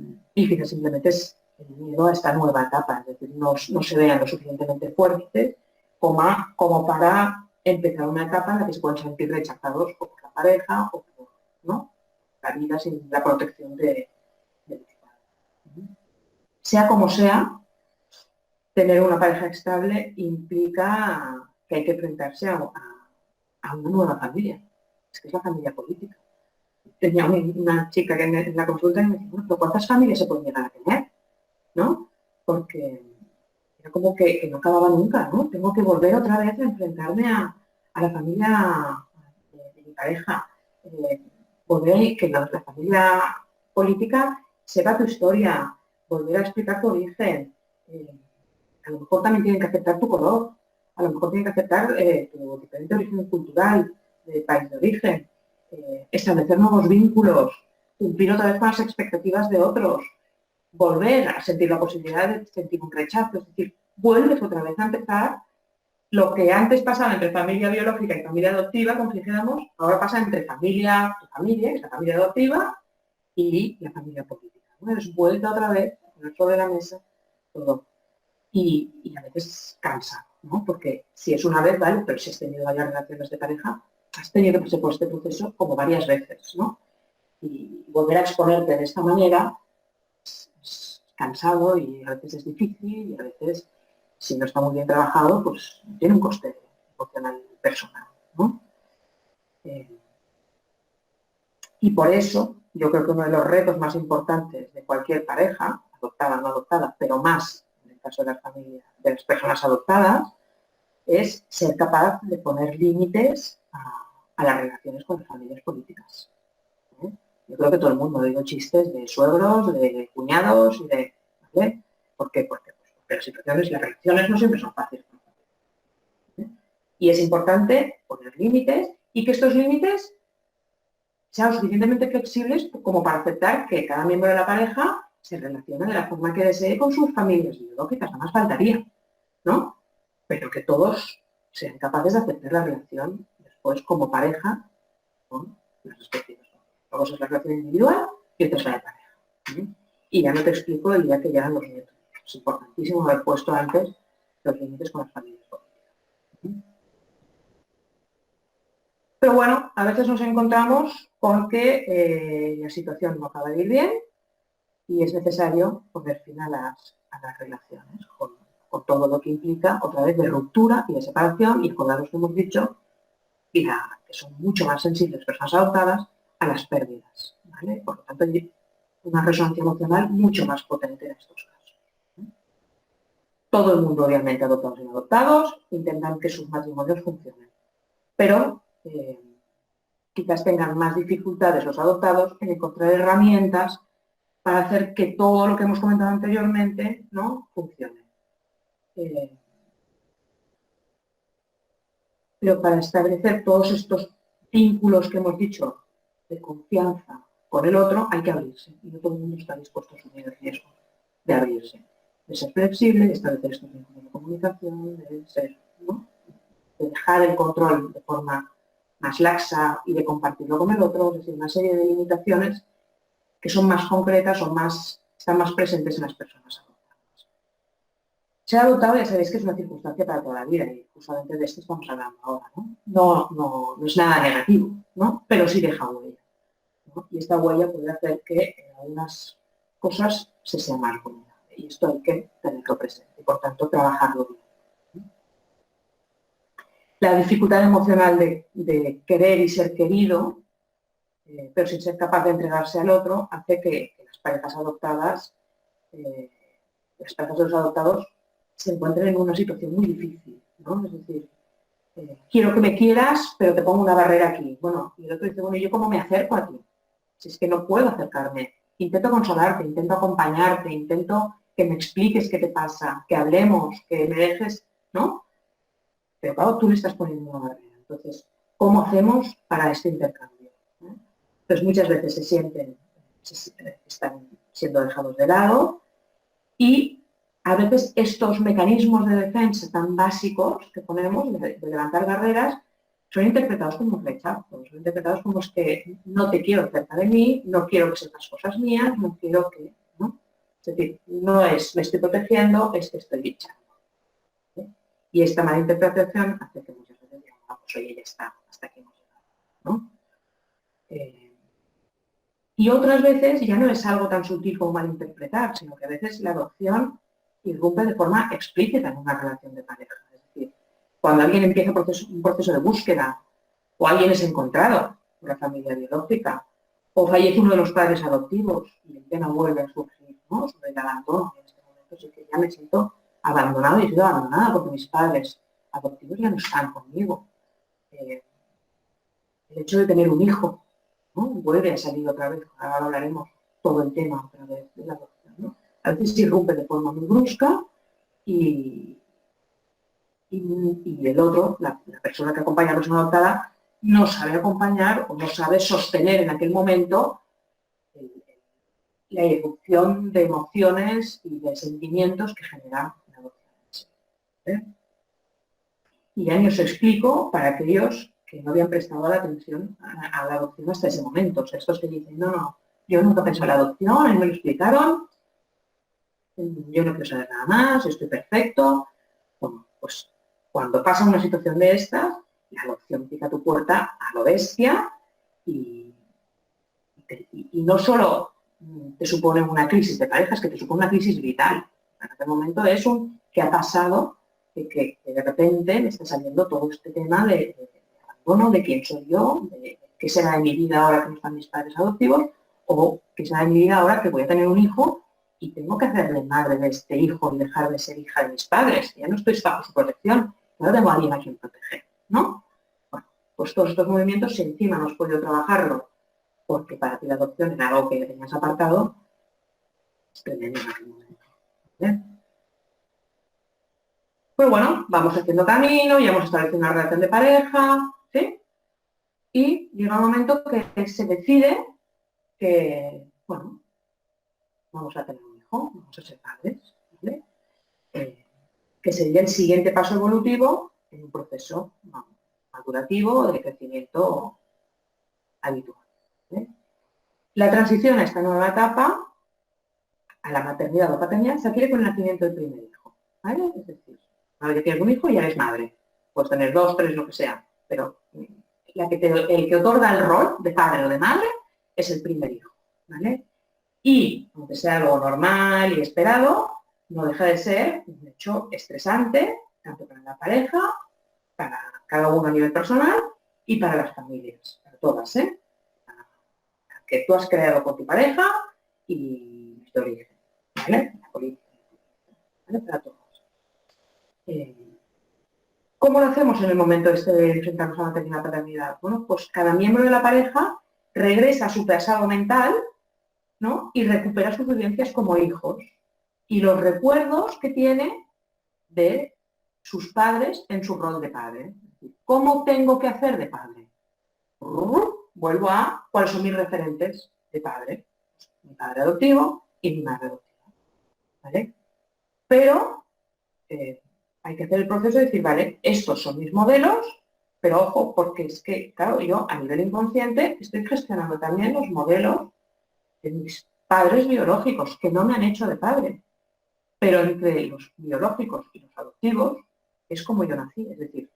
Speaker 3: fíjate, simplemente es el miedo a esta nueva etapa, es decir, no se vean lo suficientemente fuertes como para empezar una etapa en la que se pueden sentir rechazados o por la pareja o por, ¿no?, la vida sin la protección de los padres. Sea como sea, tener una pareja estable implica que hay que enfrentarse a una nueva familia. Es que es la familia política. Tenía una chica que en la consulta y me decía, bueno, pero ¿cuántas familias se pueden llegar a tener? ¿No? Porque era como que no acababa nunca, ¿no? Tengo que volver otra vez a enfrentarme a la familia de mi pareja. Volver a que la familia política sepa tu historia, volver a explicar tu origen. A lo mejor también tienen que aceptar tu color, a lo mejor tienen que aceptar tu diferente origen cultural, de país de origen, establecer nuevos vínculos, cumplir otra vez con las expectativas de otros, volver a sentir la posibilidad de sentir un rechazo, es decir, vuelves otra vez a empezar lo que antes pasaba entre familia biológica y familia adoptiva, como dijéramos, ahora pasa entre familia, que es la familia adoptiva, y la familia política, ¿no? Es vuelta otra vez a poner sobre la mesa todo. Y a veces cansa, ¿no? Porque si es una vez, vale, pero si has tenido varias relaciones de pareja, has tenido que pasar por este proceso como varias veces, ¿no? Y volver a exponerte de esta manera es cansado y a veces es difícil y a veces, si no está muy bien trabajado, pues tiene un coste emocional personal, ¿no? Y por eso, yo creo que uno de los retos más importantes de cualquier pareja, adoptada o no adoptada, pero más en el caso de las familias, de las personas adoptadas, es ser capaz de poner límites a las relaciones con las familias políticas. Yo creo que todo el mundo ha oído chistes de suegros, de cuñados y de... ¿vale? ¿Por qué? Porque las situaciones y las relaciones no siempre son fáciles. Y es importante poner límites y que estos límites sean lo suficientemente flexibles como para aceptar que cada miembro de la pareja se relacione de la forma que desee con sus familias biológicas, nada más faltaría, ¿no? Pero que todos sean capaces de aceptar la relación después como pareja con las respectivas. Luego es la relación individual y otra es la de pareja. Y ya no te explico el día que llegan los nietos. Es importantísimo haber puesto antes los límites con las familias políticas. Pero bueno, a veces nos encontramos con que la situación no acaba de ir bien y es necesario poner fin a las relaciones con todo lo que implica otra vez de ruptura y de separación y acordaros que hemos dicho que son mucho más sensibles personas adoptadas a las pérdidas, ¿vale? Por lo tanto, hay una resonancia emocional mucho más potente en estos casos. Todo el mundo, obviamente, adoptados y no adoptados, intentan que sus matrimonios funcionen, pero quizás tengan más dificultades los adoptados en encontrar herramientas para hacer que todo lo que hemos comentado anteriormente, ¿no?, funcione. Pero para establecer todos estos vínculos que hemos dicho de confianza con el otro, hay que abrirse. Y no todo el mundo está dispuesto a asumir el riesgo de abrirse, de ser flexible, de establecer estos vínculos de comunicación, de ser, ¿no?, de dejar el control de forma más laxa y de compartirlo con el otro, es decir, una serie de limitaciones que son más concretas o están más presentes en las personas adoptadas. Ser adoptado, ya sabéis que es una circunstancia para toda la vida y justamente de esto estamos hablando ahora, ¿no? No es nada negativo, ¿no?, pero sí deja huella. ¿no? Y esta huella puede hacer que en algunas cosas se sea más vulnerable. Y esto hay que tenerlo presente y, por tanto, trabajarlo bien. La dificultad emocional de querer y ser querido, pero sin ser capaz de entregarse al otro, hace que las parejas adoptadas, las parejas de los adoptados, se encuentren en una situación muy difícil, ¿no? Es decir, quiero que me quieras, pero te pongo una barrera aquí. Bueno, y el otro dice, bueno, ¿y yo cómo me acerco a ti? Si es que no puedo acercarme. Intento consolarte, intento acompañarte, intento que me expliques qué te pasa, que hablemos, que me dejes, ¿no? Pero claro, tú le estás poniendo una barrera. Entonces, ¿cómo hacemos para este intercambio? Entonces, muchas veces se sienten, están siendo dejados de lado y a veces estos mecanismos de defensa tan básicos que ponemos de levantar barreras son interpretados como rechazo, son interpretados como es que no te quiero cerca de mí, no quiero que sepas cosas mías, no quiero que, ¿no? Es decir, no es me estoy protegiendo, es que estoy echando. Y esta mala interpretación hace que muchas veces digan, ah, pues oye, ya está, hasta aquí hemos llegado, ¿no? Y otras veces ya no es algo tan sutil como malinterpretar, sino que a veces la adopción irrumpe de forma explícita en una relación de pareja. Es decir, cuando alguien empieza un proceso de búsqueda, o alguien es encontrado por la familia biológica, o fallece uno de los padres adoptivos y el tema vuelve a surgir, ¿no? Sobre el abandono. En este momento sí que ya me siento abandonado y he sido abandonada porque mis padres adoptivos ya no están conmigo. El hecho de tener un hijo, ¿no? Vuelve a salir otra vez, ahora hablaremos todo el tema otra vez de la adopción, ¿no? A veces irrumpe de forma muy brusca y el otro, la persona que acompaña a la persona adoptada, no sabe acompañar o no sabe sostener en aquel momento la irrupción de emociones y de sentimientos que genera la adopción. Y ya ni os explico para aquellos que no habían prestado la atención a la adopción hasta ese momento. O sea, estos que dicen, no, yo nunca pensé en la adopción, a mí me lo explicaron, yo no quiero saber nada más, estoy perfecto. Bueno, pues cuando pasa una situación de estas, la adopción pica tu puerta a lo bestia y no solo te supone una crisis de parejas, que te supone una crisis vital. En aquel momento es un que ha pasado, que de repente me está saliendo todo este tema de abandono, de quién soy yo, de qué será de mi vida ahora que no están mis padres adoptivos, o qué será de mi vida ahora que voy a tener un hijo y tengo que hacerle madre de este hijo y dejar de ser hija de mis padres. Ya no estoy bajo su protección, ahora tengo a alguien a quien proteger, ¿no? Bueno, pues todos estos movimientos, si encima no has podido trabajarlo, porque para ti la adopción era algo que tenías apartado, es tremendo en aquel momento. ¿Vale? Pues bueno, vamos haciendo camino, ya hemos establecido una relación de pareja, ¿sí? Y llega un momento que se decide que, bueno, vamos a tener un hijo, vamos a ser padres, ¿vale? Que sería el siguiente paso evolutivo en un proceso madurativo de crecimiento habitual. ¿Vale? La transición a esta nueva etapa, a la maternidad o paternidad, se adquiere con el nacimiento del primer hijo. ¿Vale? Es decir, una vez que tienes un hijo ya eres madre. Puedes tener 2, 3, lo que sea, pero el que otorga el rol de padre o de madre es el primer hijo. ¿Vale? Y, aunque sea algo normal y esperado, no deja de ser un hecho estresante, tanto para la pareja, para cada uno a nivel personal y para las familias, para todas, ¿eh? Que tú has creado con tu pareja y de origen, ¿vale? La política, ¿vale? Para todos. ¿Cómo lo hacemos en el momento de enfrentarnos a la maternidad y paternidad? Bueno, pues cada miembro de la pareja regresa a su pasado mental, ¿no? Y recupera sus vivencias como hijos y los recuerdos que tiene de sus padres en su rol de padre. ¿Cómo tengo que hacer de padre? Vuelvo a cuáles son mis referentes de padre. Mi padre adoptivo y mi madre adoptiva. ¿Vale? Pero hay que hacer el proceso de decir, vale, estos son mis modelos, pero ojo, porque es que, claro, yo a nivel inconsciente estoy gestionando también los modelos de mis padres biológicos, que no me han hecho de padre. Pero entre los biológicos y los adoptivos es como yo nací, es decir,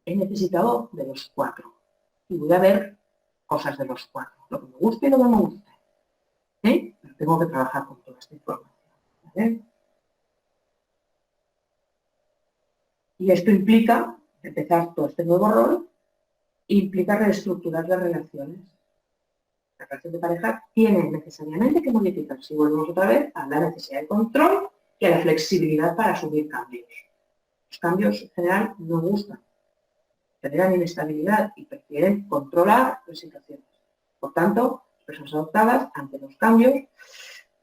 Speaker 3: he necesitado de los 4. Y voy a ver cosas de los 4, lo que me gusta y lo que no me gusta. Pero tengo que trabajar con toda esta información. ¿Vale? Y esto implica empezar todo este nuevo rol, implica reestructurar las relaciones. La relación de pareja tiene necesariamente que modificarse. Y volvemos otra vez a la necesidad de control y a la flexibilidad para asumir cambios. Los cambios en general no gustan, generan inestabilidad y prefieren controlar las situaciones. Por tanto, las personas adoptadas ante los cambios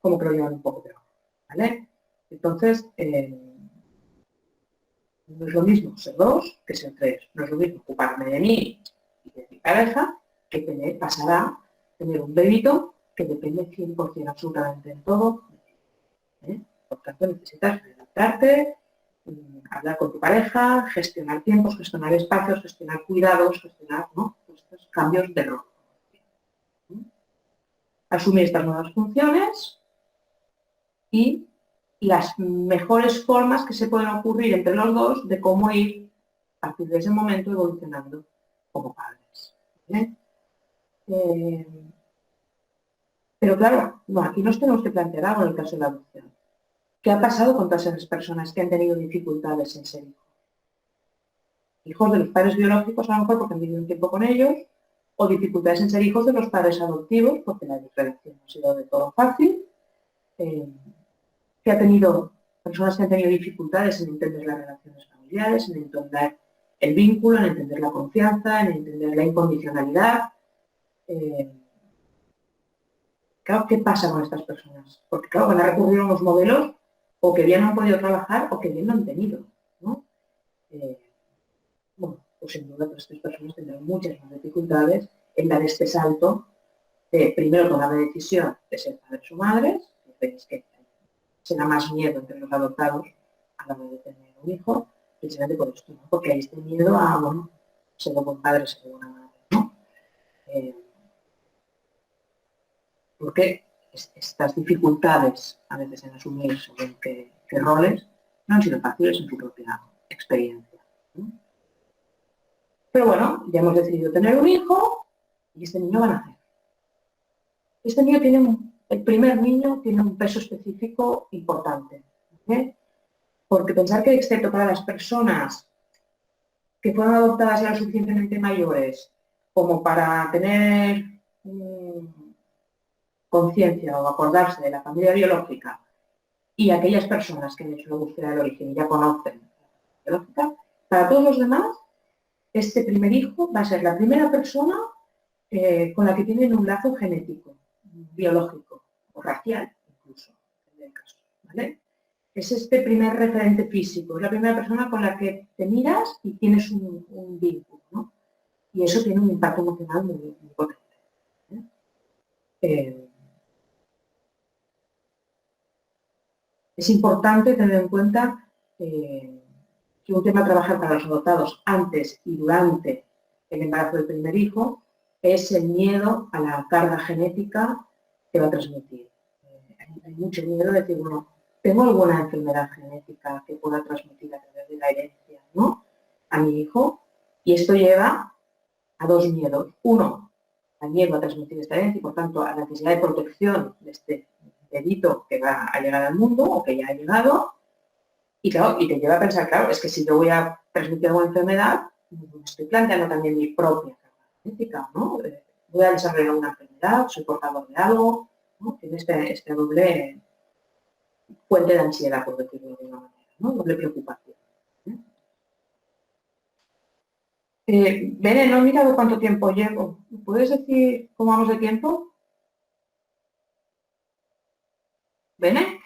Speaker 3: como que lo llevan un poco peor. ¿Vale? Entonces, no es lo mismo ser 2 que ser 3. No es lo mismo ocuparme de mí y de mi pareja que pasar a tener un bebito que depende 100% absolutamente en todo. Por tanto, necesitas adaptarte, hablar con tu pareja, gestionar tiempos, gestionar espacios, gestionar cuidados, gestionar estos cambios de rol. Asumir estas nuevas funciones y las mejores formas que se pueden ocurrir entre los dos de cómo ir a partir de ese momento evolucionando como padres. ¿Vale? Pero claro, aquí nos tenemos que plantear algo en el caso de la adopción. ¿Qué ha pasado con todas esas personas que han tenido dificultades en ser hijos? Hijos de los padres biológicos, a lo mejor porque han vivido un tiempo con ellos, o dificultades en ser hijos de los padres adoptivos, porque la relación no ha sido de todo fácil. Que ha tenido personas que han tenido dificultades en entender las relaciones familiares, en entender el vínculo, en entender la confianza, en entender la incondicionalidad. Claro, ¿qué pasa con estas personas? Porque claro, van a recurrir a unos modelos o que bien no han podido trabajar o que bien no han tenido, ¿no? Bueno, pues sin duda pues estas personas tendrán muchas más dificultades en dar este salto de primero tomar la decisión de ser padres o madres, que será más miedo entre los adoptados a la hora de tener un hijo, precisamente por esto, ¿no? Porque hay este miedo a, bueno, ser un buen padre, ser buena madre, ¿no? Porque estas dificultades, a veces en asumir según qué roles, no han sido fáciles en su propia experiencia, ¿no? Pero bueno, ya hemos decidido tener un hijo y este niño va a nacer. Este niño el primer niño tiene un peso específico importante, ¿eh? Porque pensar que excepto para las personas que fueron adoptadas ya lo suficientemente mayores como para tener conciencia o acordarse de la familia biológica y aquellas personas que han hecho la búsqueda del origen y ya conocen la biológica, para todos los demás, este primer hijo va a ser la primera persona con la que tienen un lazo genético, biológico o racial incluso, en el caso, ¿vale? Es este primer referente físico, es la primera persona con la que te miras y tienes un vínculo, ¿no? Y eso tiene un impacto emocional muy potente. Es importante tener en cuenta que un tema a trabajar para los adoptados antes y durante el embarazo del primer hijo es el miedo a la carga genética que va a transmitir. Hay mucho miedo de decir, bueno, ¿tengo alguna enfermedad genética que pueda transmitir a través de la herencia, ¿no?, a mi hijo? Y esto lleva a dos miedos. Uno, al miedo a transmitir esta herencia y, por tanto, a la necesidad de protección de este bebito que va a llegar al mundo o que ya ha llegado. Y claro, y te lleva a pensar, claro, es que si yo voy a transmitir alguna enfermedad, estoy planteando también mi propia carga genética, ¿no? Voy a desarrollar una enfermedad, soy portador de algo, ¿no? Tiene este doble fuente de ansiedad, por decirlo de alguna manera, ¿no? Doble preocupación. Bene, no he mirado cuánto tiempo llevo. ¿Puedes decir cómo vamos de tiempo? ¿Bene?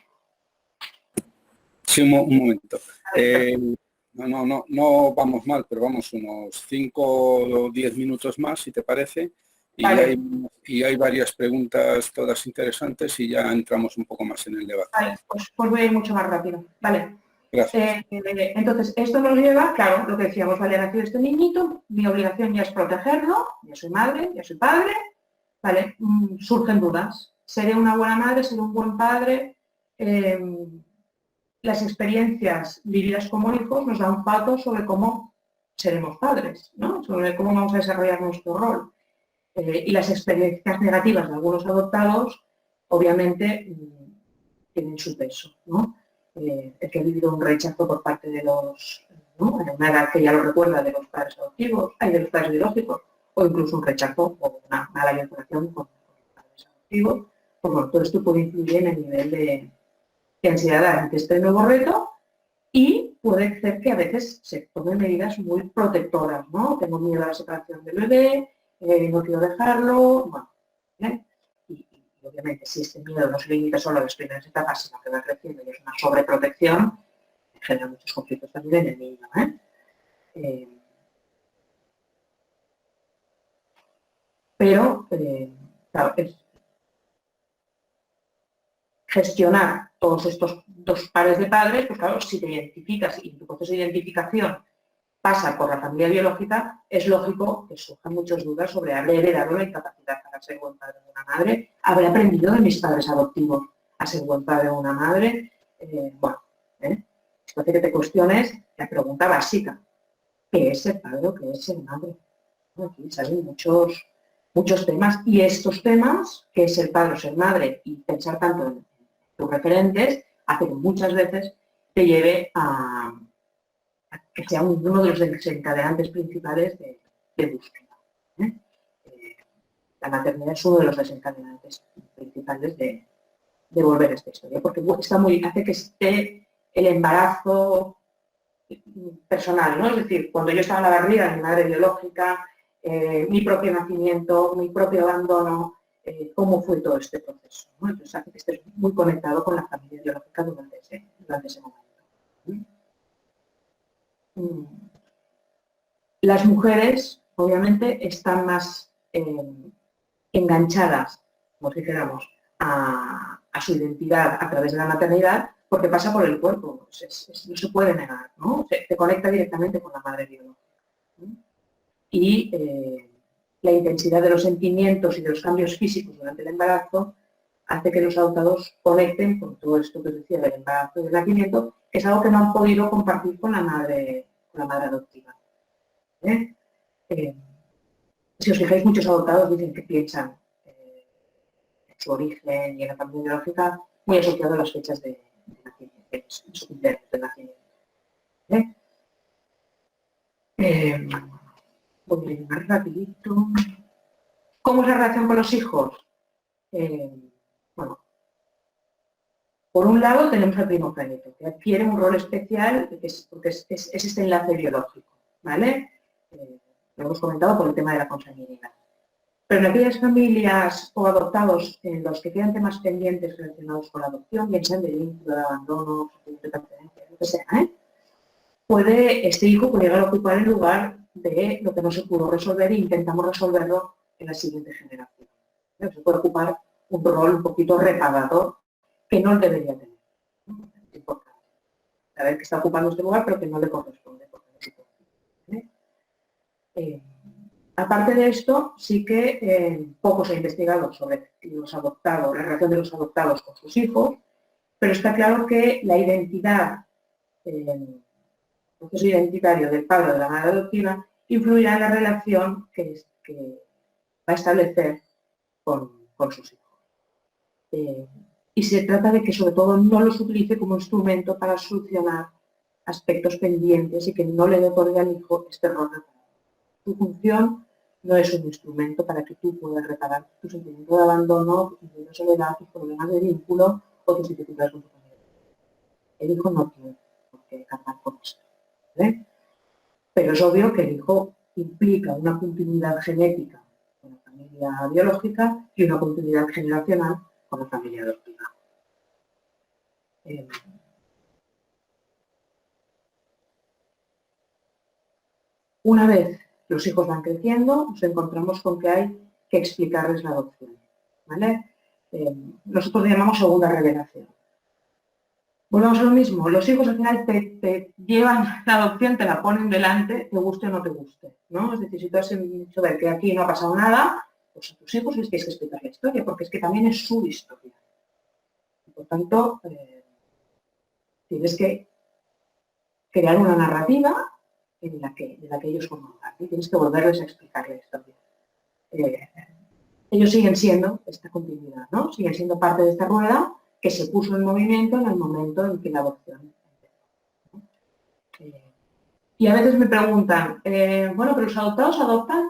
Speaker 1: Sí, un momento. No vamos mal, pero vamos unos 5 o 10 minutos más, si te parece. Y,
Speaker 3: vale.
Speaker 1: hay varias preguntas, todas interesantes, y ya entramos un poco más en el debate.
Speaker 3: Vale, pues voy a ir mucho más rápido. Vale.
Speaker 1: Gracias.
Speaker 3: Entonces, esto nos lleva, claro, lo que decíamos, vale, ha nacido este niñito, mi obligación ya es protegerlo, ya soy madre, ya soy padre, vale, surgen dudas. ¿Seré una buena madre? ¿Seré un buen padre? Las experiencias vividas como hijos nos dan pautas sobre cómo seremos padres, ¿no? Sobre cómo vamos a desarrollar nuestro rol. Y las experiencias negativas de algunos adoptados, obviamente, tienen su peso, ¿no? El que ha vivido un rechazo por parte de los, ¿no? En una edad que ya lo recuerda, de los padres adoptivos, de los padres biológicos, o incluso un rechazo o una mala vinculación con los padres adoptivos, pues bueno, todo esto puede influir en el nivel de ansiedad ante este nuevo reto y puede ser que a veces se tomen medidas muy protectoras, ¿no? Tengo miedo a la separación del bebé, no quiero dejarlo, bueno, ¿eh? Y obviamente si este miedo no se limita solo a las primeras etapas, sino que va creciendo y es una sobreprotección, genera muchos conflictos también en el niño, pero, claro, gestionar todos estos dos pares de padres, pues claro, si te identificas y tu proceso de identificación pasa por la familia biológica, es lógico que surjan muchas dudas sobre haber heredado la incapacidad para ser buen padre de una madre, haber aprendido de mis padres adoptivos a ser buen padre de una madre. Esto hace que te cuestiones la pregunta básica: ¿qué es ser padre o qué es ser madre? Aquí salen muchos temas, y estos temas, ¿qué es ser padre o ser madre? Y pensar tanto en tus referentes, hace que muchas veces te lleve a que sea uno de los desencadenantes principales de búsqueda. La maternidad es uno de los desencadenantes principales de volver a esta historia, porque hace que esté el embarazo personal, ¿no? Es decir, cuando yo estaba en la barriga de mi madre biológica, mi propio nacimiento, mi propio abandono, cómo fue todo este proceso, ¿no? Entonces hace que estés muy conectado con la familia biológica durante ese momento. Las mujeres, obviamente, están más enganchadas, como dijéramos, a su identidad a través de la maternidad, porque pasa por el cuerpo, no se puede negar, ¿no? Se conecta directamente con la madre biológica, ¿no? Y la intensidad de los sentimientos y de los cambios físicos durante el embarazo hace que los adoptados conecten con todo esto que os decía del embarazo y del nacimiento, que es algo que no han podido compartir con la madre adoptiva. Si os fijáis, muchos adoptados dicen que piensan en su origen y en la familia biológica muy asociado a las fechas de nacimiento, en su cumpleaños de nacimiento. Voy a ir más rapidito. ¿Cómo es la relación con los hijos? Bueno, por un lado tenemos al primogénito, que adquiere un rol especial porque es este enlace biológico, ¿vale? Lo hemos comentado por el tema de la consanguinidad. Pero en aquellas familias o adoptados en los que quedan temas pendientes relacionados con la adopción, bien sean de vínculo, de abandono, de pertenencia, lo que sea, este hijo puede llegar a ocupar el lugar de lo que no se pudo resolver e intentamos resolverlo en la siguiente generación. Se puede ocupar un rol un poquito reparador que no debería tener. Es importante saber que está ocupando este lugar, pero que no le corresponde. Aparte de esto, sí que poco se ha investigado sobre los adoptados, la relación de los adoptados con sus hijos, pero está claro que la identidad, el proceso identitario del padre o de la madre adoptiva influirá en la relación que va a establecer con sus hijos. Y se trata de que sobre todo no los utilice como instrumento para solucionar aspectos pendientes y que no le dé poder al hijo este rol. Tu función no es un instrumento para que tú puedas reparar tu sentimiento de abandono, tu sentimiento de soledad, tus problemas de vínculo o tus dificultades con tu familia. El hijo no tiene por qué cargar con esto, ¿vale? Pero es obvio que el hijo implica una continuidad genética con la familia biológica y una continuidad generacional con la familia adoptiva. Una vez los hijos van creciendo, nos encontramos con que hay que explicarles la adopción, ¿vale? Nosotros le llamamos segunda revelación. Volvemos a lo mismo, los hijos al final te llevan la adopción, te la ponen delante, te guste o no te guste, ¿no? Es decir, si tú has hecho ver que aquí no ha pasado nada, pues a tus hijos les tienes que explicar la historia, porque es que también es su historia. Por tanto, tienes que crear una narrativa de la que ellos forman parte y tienes que volverles a explicar la historia. ellos siguen siendo esta continuidad, ¿no? Siguen siendo parte de esta rueda que se puso en movimiento en el momento en que la adopción empezó, ¿no? Y a veces me preguntan, bueno, ¿pero los adoptados adoptan?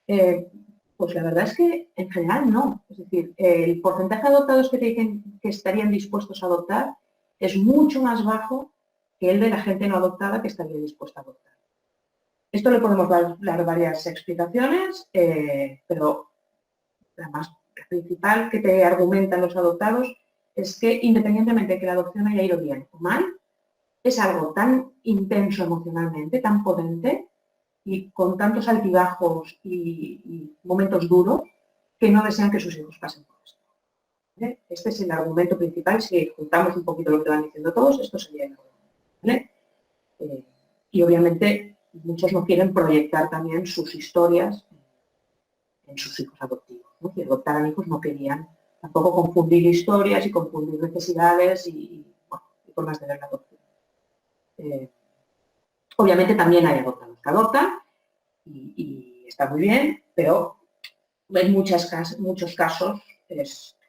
Speaker 3: Pues la verdad es que en general no. Es decir, el porcentaje de adoptados que te dicen que estarían dispuestos a adoptar es mucho más bajo que el de la gente no adoptada que estaría dispuesta a adoptar. Esto le podemos dar varias explicaciones, pero la más principal que te argumentan los adoptados es que independientemente de que la adopción haya ido bien o mal, es algo tan intenso emocionalmente, tan potente y con tantos altibajos y momentos duros que no desean que sus hijos pasen por esto. ¿Vale? Este es el argumento principal. Si juntamos un poquito lo que van diciendo todos, esto sería el argumento. ¿Vale? Y obviamente muchos no quieren proyectar también sus historias en sus hijos adoptivos, ¿no? Si adoptaran hijos no querían tampoco confundir historias y confundir necesidades y formas de ver la adopción. Obviamente también hay adoptados que adoptan y está muy bien, pero en muchos casos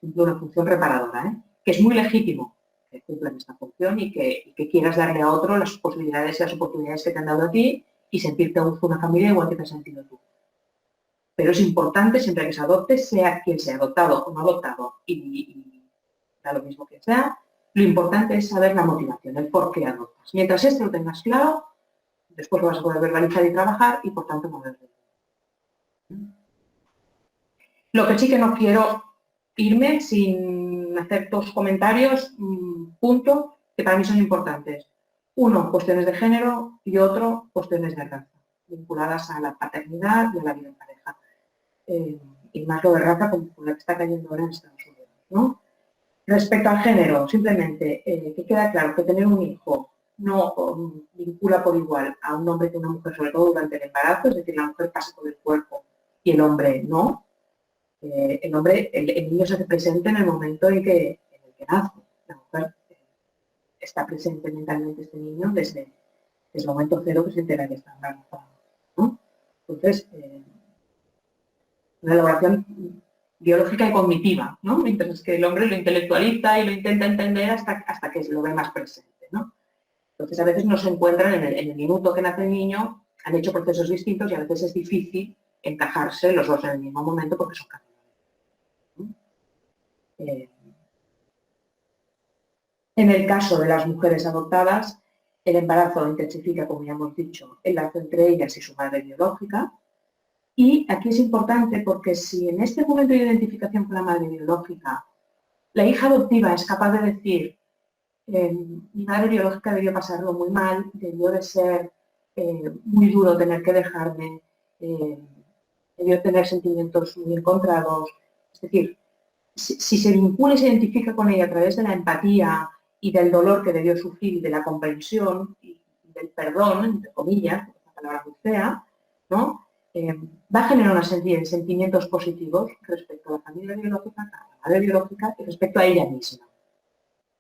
Speaker 3: cumple una función reparadora, que es muy legítimo que cumplan esta función y que quieras darle a otro las posibilidades y las oportunidades que te han dado a ti y sentirte a gusto una familia igual que te has sentido tú. Pero es importante siempre que se adopte, sea quien sea adoptado o no adoptado, y da lo mismo que sea, lo importante es saber la motivación, el por qué adoptas. Mientras esto lo tengas claro, después lo vas a poder verbalizar y trabajar y por tanto moverte. Lo que sí que no quiero irme sin hacer dos comentarios, punto, que para mí son importantes. Uno, cuestiones de género y otro, cuestiones de raza, vinculadas a la paternidad y a la vida en pareja. Y más lo de raza como la que está cayendo ahora en Estados Unidos, ¿no? Respecto al género, simplemente que queda claro que tener un hijo no vincula por igual a un hombre que a una mujer, sobre todo durante el embarazo, es decir, la mujer pasa por el cuerpo y el hombre no. El niño se hace presente en el momento en el que nace. La mujer está presente mentalmente este niño desde el momento cero que se entera que está embarazada, ¿no? Entonces, una elaboración biológica y cognitiva, ¿no? Mientras que el hombre lo intelectualiza y lo intenta entender hasta que se lo ve más presente, ¿no? Entonces, a veces no se encuentran en el minuto que nace el niño, han hecho procesos distintos y a veces es difícil encajarse los dos en el mismo momento porque son cambios. En el caso de las mujeres adoptadas, el embarazo intensifica, como ya hemos dicho, el lazo entre ellas y su madre biológica. Y aquí es importante porque si en este momento de identificación con la madre biológica, la hija adoptiva es capaz de decir, mi madre biológica debió pasarlo muy mal, debió de ser muy duro tener que dejarme, debió tener sentimientos muy encontrados. Es decir, si se vincula y se identifica con ella a través de la empatía y del dolor que debió sufrir y de la comprensión y del perdón, entre comillas, una palabra muy fea, ¿no? Va a generar una serie de sentimientos positivos respecto a la familia biológica, a la madre biológica y respecto a ella misma.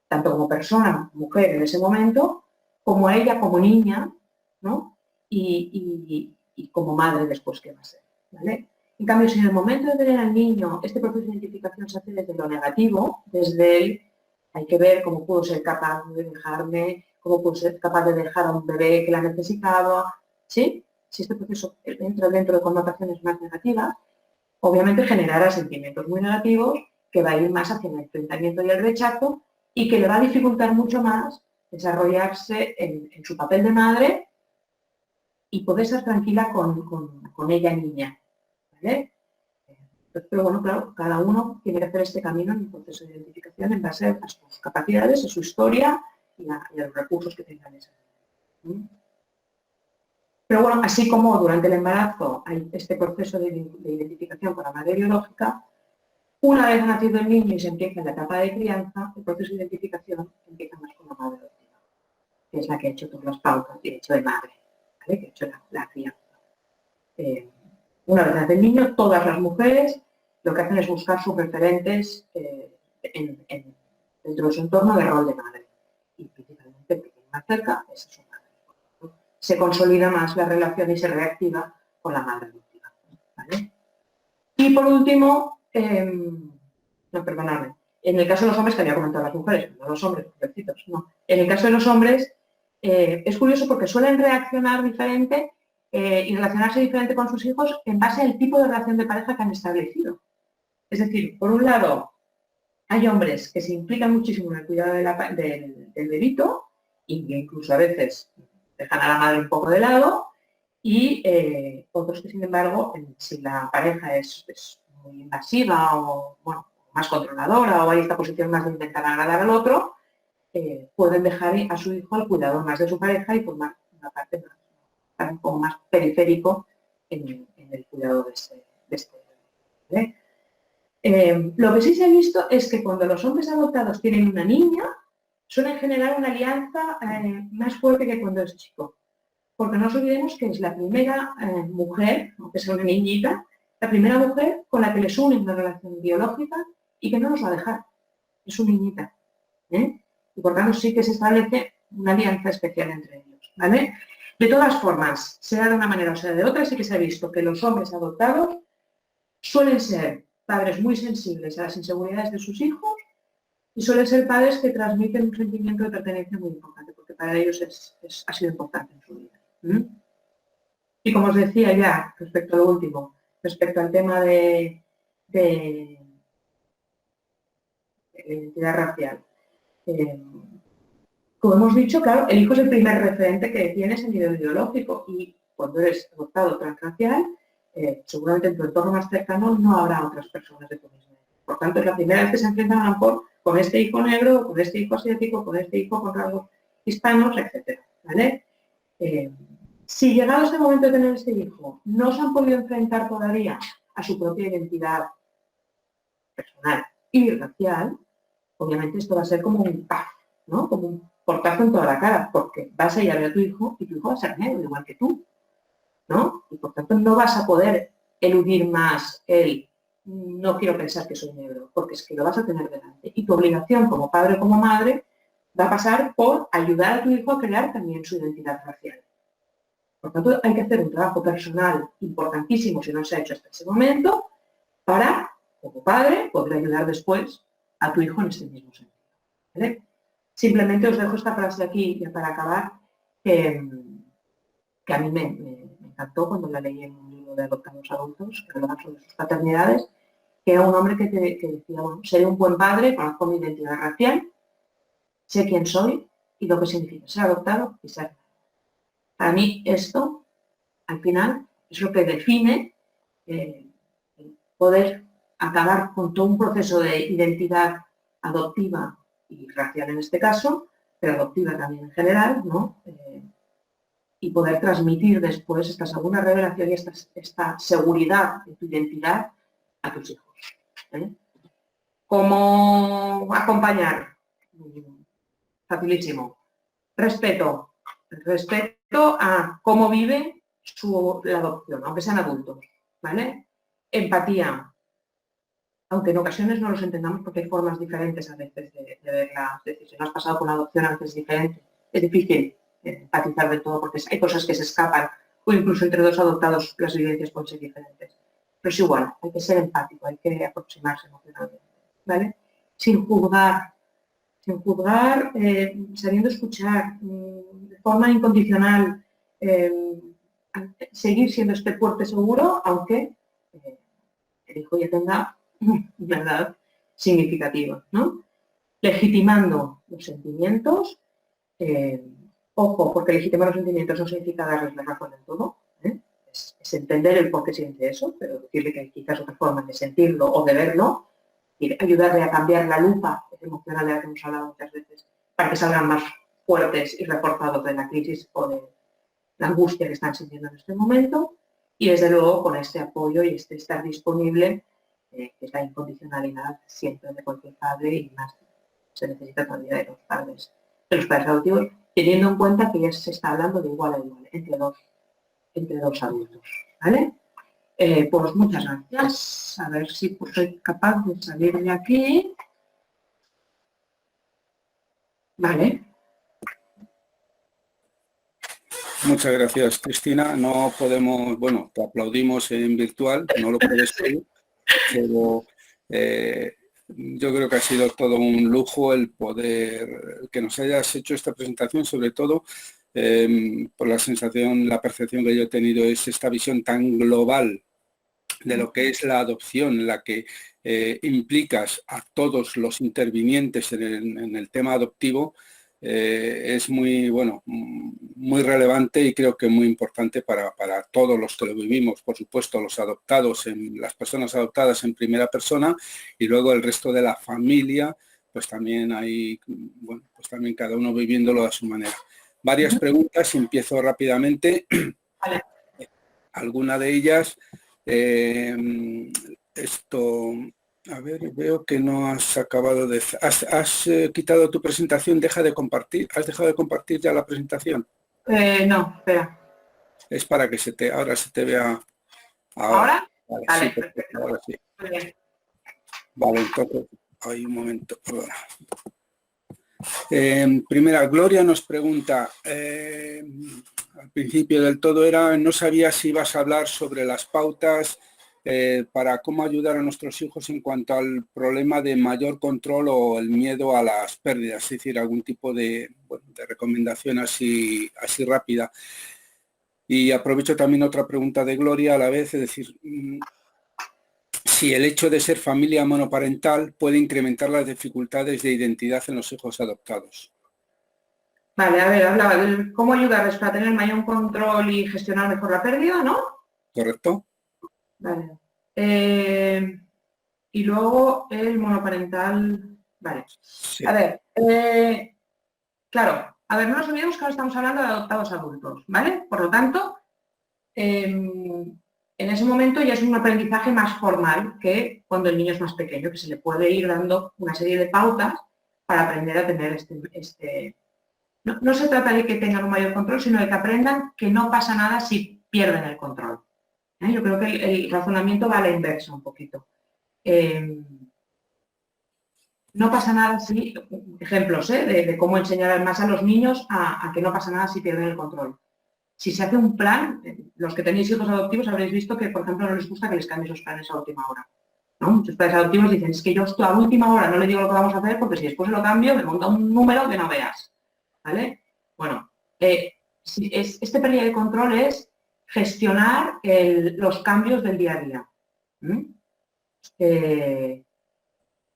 Speaker 3: Tanto como persona, mujer en ese momento, como a ella como niña, ¿no? Y como madre después que va a ser, ¿vale? En cambio, si en el momento de tener al niño este proceso de identificación se hace desde lo negativo, desde él, hay que ver cómo puedo ser capaz de dejarme, cómo puedo ser capaz de dejar a un bebé que la necesitaba, ¿sí? Si este proceso entra dentro de connotaciones más negativas, obviamente generará sentimientos muy negativos que va a ir más hacia el enfrentamiento y el rechazo y que le va a dificultar mucho más desarrollarse en su papel de madre y poder estar tranquila con ella niña. ¿Vale? Pero bueno, claro, cada uno tiene que hacer este camino en el proceso de identificación en base a sus capacidades, a su historia y a los recursos que tengan esa. Pero bueno, así como durante el embarazo hay este proceso de identificación con la madre biológica, una vez nacido el niño y se empieza en la etapa de crianza, el proceso de identificación empieza más con la madre adoptiva, que es la que ha hecho todas las pautas y ha hecho de madre, ¿vale? Que ha hecho la crianza. Una vez nace el niño, todas las mujeres lo que hacen es buscar sus referentes dentro de su entorno de rol de madre. Y principalmente el que tiene más cerca es su madre. Se consolida más la relación y se reactiva con la madre adoptiva, ¿vale? Y por último, no, perdonadme, en el caso de los hombres, que había comentado las mujeres, no los hombres, pobrecitos, no. En el caso de los hombres, es curioso porque suelen reaccionar diferente y relacionarse diferente con sus hijos en base al tipo de relación de pareja que han establecido. Es decir, por un lado, hay hombres que se implican muchísimo en el cuidado del bebito e incluso a veces dejan a la madre un poco de lado, y otros que, sin embargo, si la pareja es muy invasiva o bueno, más controladora o hay esta posición más de intentar agradar al otro, pueden dejar a su hijo al cuidado más de su pareja y formar una parte más, un poco más periférico en el cuidado de este ¿vale? Lo que sí se ha visto es que cuando los hombres adoptados tienen una niña, suelen generar una alianza más fuerte que cuando es chico. Porque no nos olvidemos que es la primera mujer, aunque sea una niñita, la primera mujer con la que les une una relación biológica y que no nos va a dejar. Es su niñita. Y por tanto sí que se establece una alianza especial entre ellos. ¿Vale? De todas formas, sea de una manera o sea de otra, sí que se ha visto que los hombres adoptados suelen ser padres muy sensibles a las inseguridades de sus hijos y suelen ser padres que transmiten un sentimiento de pertenencia muy importante, porque para ellos ha sido importante en su vida. Y como os decía ya, respecto a lo último, respecto al tema de identidad racial, como hemos dicho, claro, el hijo es el primer referente que tienes a nivel ideológico y cuando eres adoptado transracial, seguramente en tu entorno más cercano no habrá otras personas de tu misma edad. Por tanto, es la primera vez que se enfrentan a lo mejor con este hijo negro, con este hijo asiático, con este hijo con rasgos hispanos, etc. ¿Vale? Si llegado este momento de tener este hijo no se han podido enfrentar todavía a su propia identidad personal y racial, obviamente esto va a ser como un paz, ¿no? Como un portazo en toda la cara, porque vas a ir a ver a tu hijo y tu hijo va a ser negro, igual que tú, ¿no? Y por tanto no vas a poder eludir más el no quiero pensar que soy negro, porque es que lo vas a tener delante. Y tu obligación como padre o como madre va a pasar por ayudar a tu hijo a crear también su identidad racial. Por tanto, hay que hacer un trabajo personal importantísimo, si no se ha hecho hasta ese momento, para, como padre, poder ayudar después a tu hijo en este mismo sentido. ¿Vale? Simplemente os dejo esta frase aquí, ya para acabar, que a mí me encantó cuando la leí en un libro de adoptados adultos, que hablaba sobre sus paternidades, que era un hombre que decía, bueno, seré un buen padre, conozco mi identidad racial, sé quién soy y lo que significa ser adoptado y ser. Para mí esto, al final, es lo que define el poder acabar con todo un proceso de identidad adoptiva y racial en este caso, pero adoptiva también en general, ¿no? Y poder transmitir después esta segunda revelación y esta seguridad de tu identidad a tus hijos. ¿Cómo acompañar? Facilísimo. Respeto a cómo vive la adopción, aunque sean adultos, ¿vale? Empatía, aunque en ocasiones no los entendamos porque hay formas diferentes a veces de verla. Es decir, si no has pasado por una adopción antes es diferente, es difícil empatizar del todo porque hay cosas que se escapan o incluso entre dos adoptados las vivencias pueden ser diferentes. Pero es igual, hay que ser empático, hay que aproximarse emocionalmente, ¿vale? Sin juzgar, sabiendo escuchar, de forma incondicional, seguir siendo este puerto seguro, aunque el hijo ya tenga una edad significativa, ¿no? Legitimando los sentimientos, ojo, porque legitimar los sentimientos no significa darles la razón en todo, es entender el por qué siente eso, pero decirle que hay quizás otra forma de sentirlo o de verlo, y ayudarle a cambiar la lupa emocional de la que hemos hablado muchas veces, para que salgan más fuertes y reforzados de la crisis o de la angustia que están sintiendo en este momento, y desde luego con este apoyo y este estar disponible, que es la incondicionalidad siempre de cualquier padre y más se necesita todavía de los padres adoptivos, teniendo en cuenta que ya se está hablando de igual a igual entre dos adultos, ¿vale? Pues muchas gracias. A ver si soy capaz de salir de aquí. Vale.
Speaker 1: Muchas gracias, Cristina. No podemos, bueno, te aplaudimos en virtual, no lo puedes oír, Pero yo creo que ha sido todo un lujo el poder que nos hayas hecho esta presentación, sobre todo por la sensación, la percepción que yo he tenido es esta visión tan global de lo que es la adopción, en la que implicas a todos los intervinientes en el tema adoptivo, es muy, bueno, muy relevante y creo que muy importante para todos los que lo vivimos, por supuesto, los adoptados, las personas adoptadas en primera persona y luego el resto de la familia, pues también hay, bueno, pues también cada uno viviéndolo a su manera. Varias preguntas, empiezo rápidamente.
Speaker 3: Vale.
Speaker 1: Alguna de ellas, a ver, veo que no has acabado de... ¿Has quitado tu presentación? Deja de compartir. ¿Has dejado de compartir ya la presentación?
Speaker 3: No, espera.
Speaker 1: Es para que ahora se te vea
Speaker 3: ¿Ahora?
Speaker 1: Vale,
Speaker 3: Vale,
Speaker 1: sí, perfecto, ahora sí.
Speaker 3: muy bien.
Speaker 1: Vale, entonces, hay un momento. Primera, Gloria nos pregunta, al principio del todo no sabía si ibas a hablar sobre las pautas para cómo ayudar a nuestros hijos en cuanto al problema de mayor control o el miedo a las pérdidas, es decir, algún tipo de recomendación así rápida. Y aprovecho también otra pregunta de Gloria a la vez, es decir, si el hecho de ser familia monoparental puede incrementar las dificultades de identidad en los hijos adoptados.
Speaker 3: Vale, a ver, hablaba de cómo ayudarles para tener mayor control y gestionar mejor la pérdida, ¿no?
Speaker 1: ¿Correcto?
Speaker 3: Vale. Y luego el monoparental. Vale.
Speaker 1: Sí.
Speaker 3: A ver, claro, a ver, no nos olvidemos que ahora estamos hablando de adoptados adultos, ¿vale? Por lo tanto, en ese momento ya es un aprendizaje más formal que cuando el niño es más pequeño, que se le puede ir dando una serie de pautas para aprender a tener No se trata de que tengan un mayor control, sino de que aprendan que no pasa nada si pierden el control. Yo creo que el razonamiento va a la inversa un poquito. No pasa nada si, ejemplos de cómo enseñar más a los niños a que no pasa nada si pierden el control. Si se hace un plan, los que tenéis hijos adoptivos habréis visto que, por ejemplo, no les gusta que les cambie esos planes a última hora, ¿no? Muchos padres adoptivos dicen, es que yo esto a última hora no le digo lo que vamos a hacer porque si después lo cambio me monta un número que no veas. ¿Vale? Bueno, este pérdida de control es gestionar los cambios del día a día.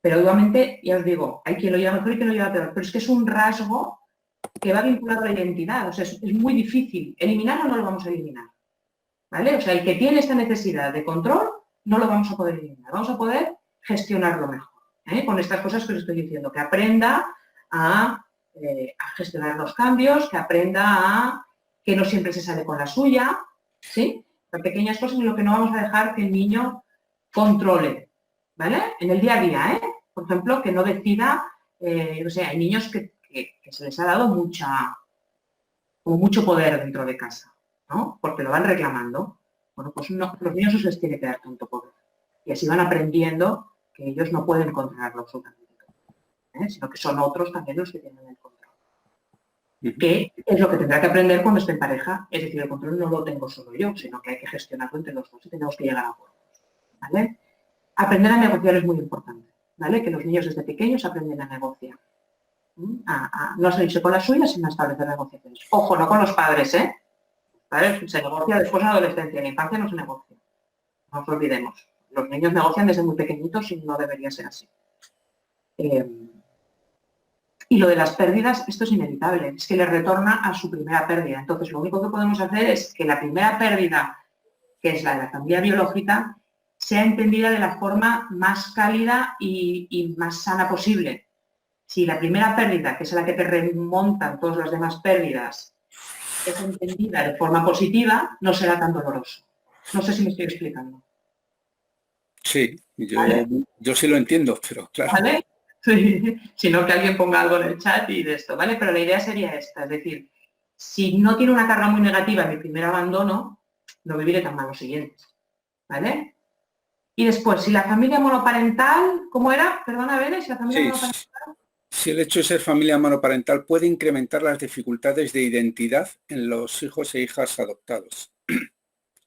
Speaker 3: Pero obviamente, ya os digo, hay quien lo lleva mejor y quien lo lleva peor, pero es que es un rasgo que va vinculado a la identidad, o sea, es muy difícil. ¿Eliminarlo no lo vamos a eliminar? ¿Vale? O sea, el que tiene esta necesidad de control no lo vamos a poder eliminar, vamos a poder gestionarlo mejor, con estas cosas que os estoy diciendo, que aprenda a gestionar los cambios, que aprenda a que no siempre se sale con la suya, ¿sí? Las pequeñas cosas en lo que no vamos a dejar que el niño controle, ¿vale? En el día a día, Por ejemplo, que no decida, o sea, hay niños que se les ha dado mucho poder dentro de casa, ¿no? Porque lo van reclamando. Bueno, pues no, los niños no se les tiene que dar tanto poder. Y así van aprendiendo que ellos no pueden controlarlo absolutamente todo, sino que son otros también los que tienen el control. Que es lo que tendrá que aprender cuando esté en pareja. Es decir, el control no lo tengo solo yo, sino que hay que gestionarlo entre los dos y tenemos que llegar a acuerdos, ¿vale? Aprender a negociar es muy importante, ¿vale? Que los niños desde pequeños aprenden a negociar. No salirse con la suya, sino establecer negociaciones. Ojo, no con los padres, ¿Vale? Se negocia después en la adolescencia, en la infancia no se negocia. No nos olvidemos. Los niños negocian desde muy pequeñitos y no debería ser así. Y lo de las pérdidas, esto es inevitable, es que le retorna a su primera pérdida. Entonces, lo único que podemos hacer es que la primera pérdida, que es la de la familia biológica, sea entendida de la forma más cálida y más sana posible. Si la primera pérdida, que es a la que te remontan todas las demás pérdidas, es entendida de forma positiva, no será tan doloroso. No sé si me estoy explicando.
Speaker 1: Sí,
Speaker 3: ¿Vale?
Speaker 1: yo sí lo entiendo, pero claro.
Speaker 3: ¿Vale? Sí. Sino que alguien ponga algo en el chat y de esto, ¿vale? Pero la idea sería esta, es decir, si no tiene una carga muy negativa en mi primer abandono, no viviré tan mal los siguientes, ¿vale? Y después, si la familia monoparental, ¿cómo era? Perdona, Bene, si la familia monoparental...
Speaker 1: Si el hecho de ser familia monoparental puede incrementar las dificultades de identidad en los hijos e hijas adoptados.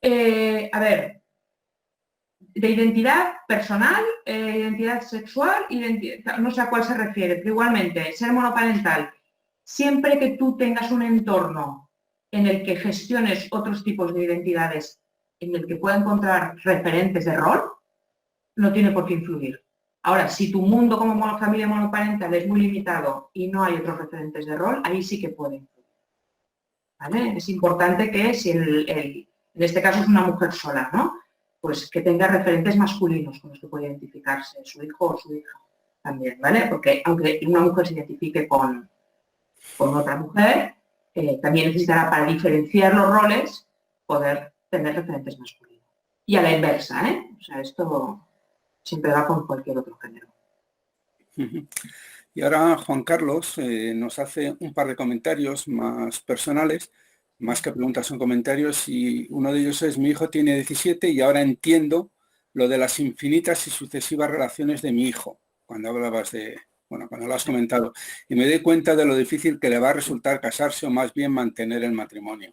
Speaker 3: A ver, de identidad personal, identidad sexual, no sé a cuál se refiere, pero igualmente, ser monoparental, siempre que tú tengas un entorno en el que gestiones otros tipos de identidades, en el que pueda encontrar referentes de rol, no tiene por qué influir. Ahora, si tu mundo como familia monoparental es muy limitado y no hay otros referentes de rol, ahí sí que puede influir. ¿Vale? Es importante que si en este caso es una mujer sola, ¿no? Pues que tenga referentes masculinos con los que puede identificarse, su hijo o su hija también, ¿vale? Porque aunque una mujer se identifique con otra mujer, también necesitará para diferenciar los roles poder tener referentes masculinos. Y a la inversa, ¿eh? O sea, esto siempre va con cualquier otro género.
Speaker 1: Y ahora Juan Carlos nos hace un par de comentarios más personales, más que preguntas son comentarios, y uno de ellos es: mi hijo tiene 17 y ahora entiendo lo de las infinitas y sucesivas relaciones de mi hijo, cuando hablabas de, bueno, cuando lo has comentado, y me doy cuenta de lo difícil que le va a resultar casarse o más bien mantener el matrimonio.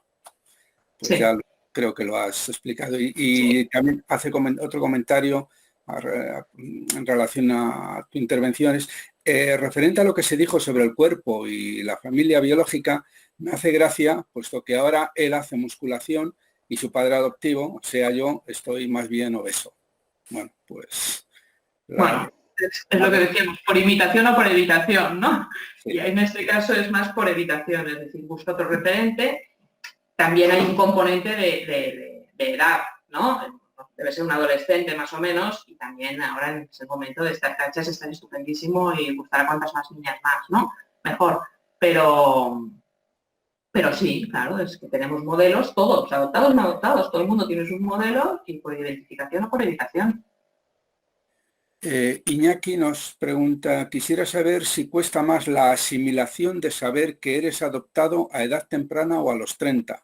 Speaker 1: Pues sí, ya creo que lo has explicado. Y sí, también hace otro comentario en relación a tu intervenciones, referente a lo que se dijo sobre el cuerpo y la familia biológica. Me hace gracia, puesto que ahora él hace musculación y su padre adoptivo, o sea, yo estoy más bien obeso. Bueno, pues...
Speaker 3: Bueno, es lo que decíamos, por imitación o por evitación, ¿no? Sí. Y en este caso es más por evitación, es decir, busca otro referente. También hay un componente de edad, ¿no? Debe ser un adolescente más o menos, y también ahora es el momento de estar cachas, estar estupendísimo y gustar a cuantas más niñas más, ¿no? Mejor. Pero sí, claro, es que tenemos modelos, todos, adoptados, no adoptados, todo el mundo tiene sus modelos, y por identificación o por evitación.
Speaker 1: Iñaki nos pregunta: quisiera saber si cuesta más la asimilación de saber que eres adoptado a edad temprana o a los 30.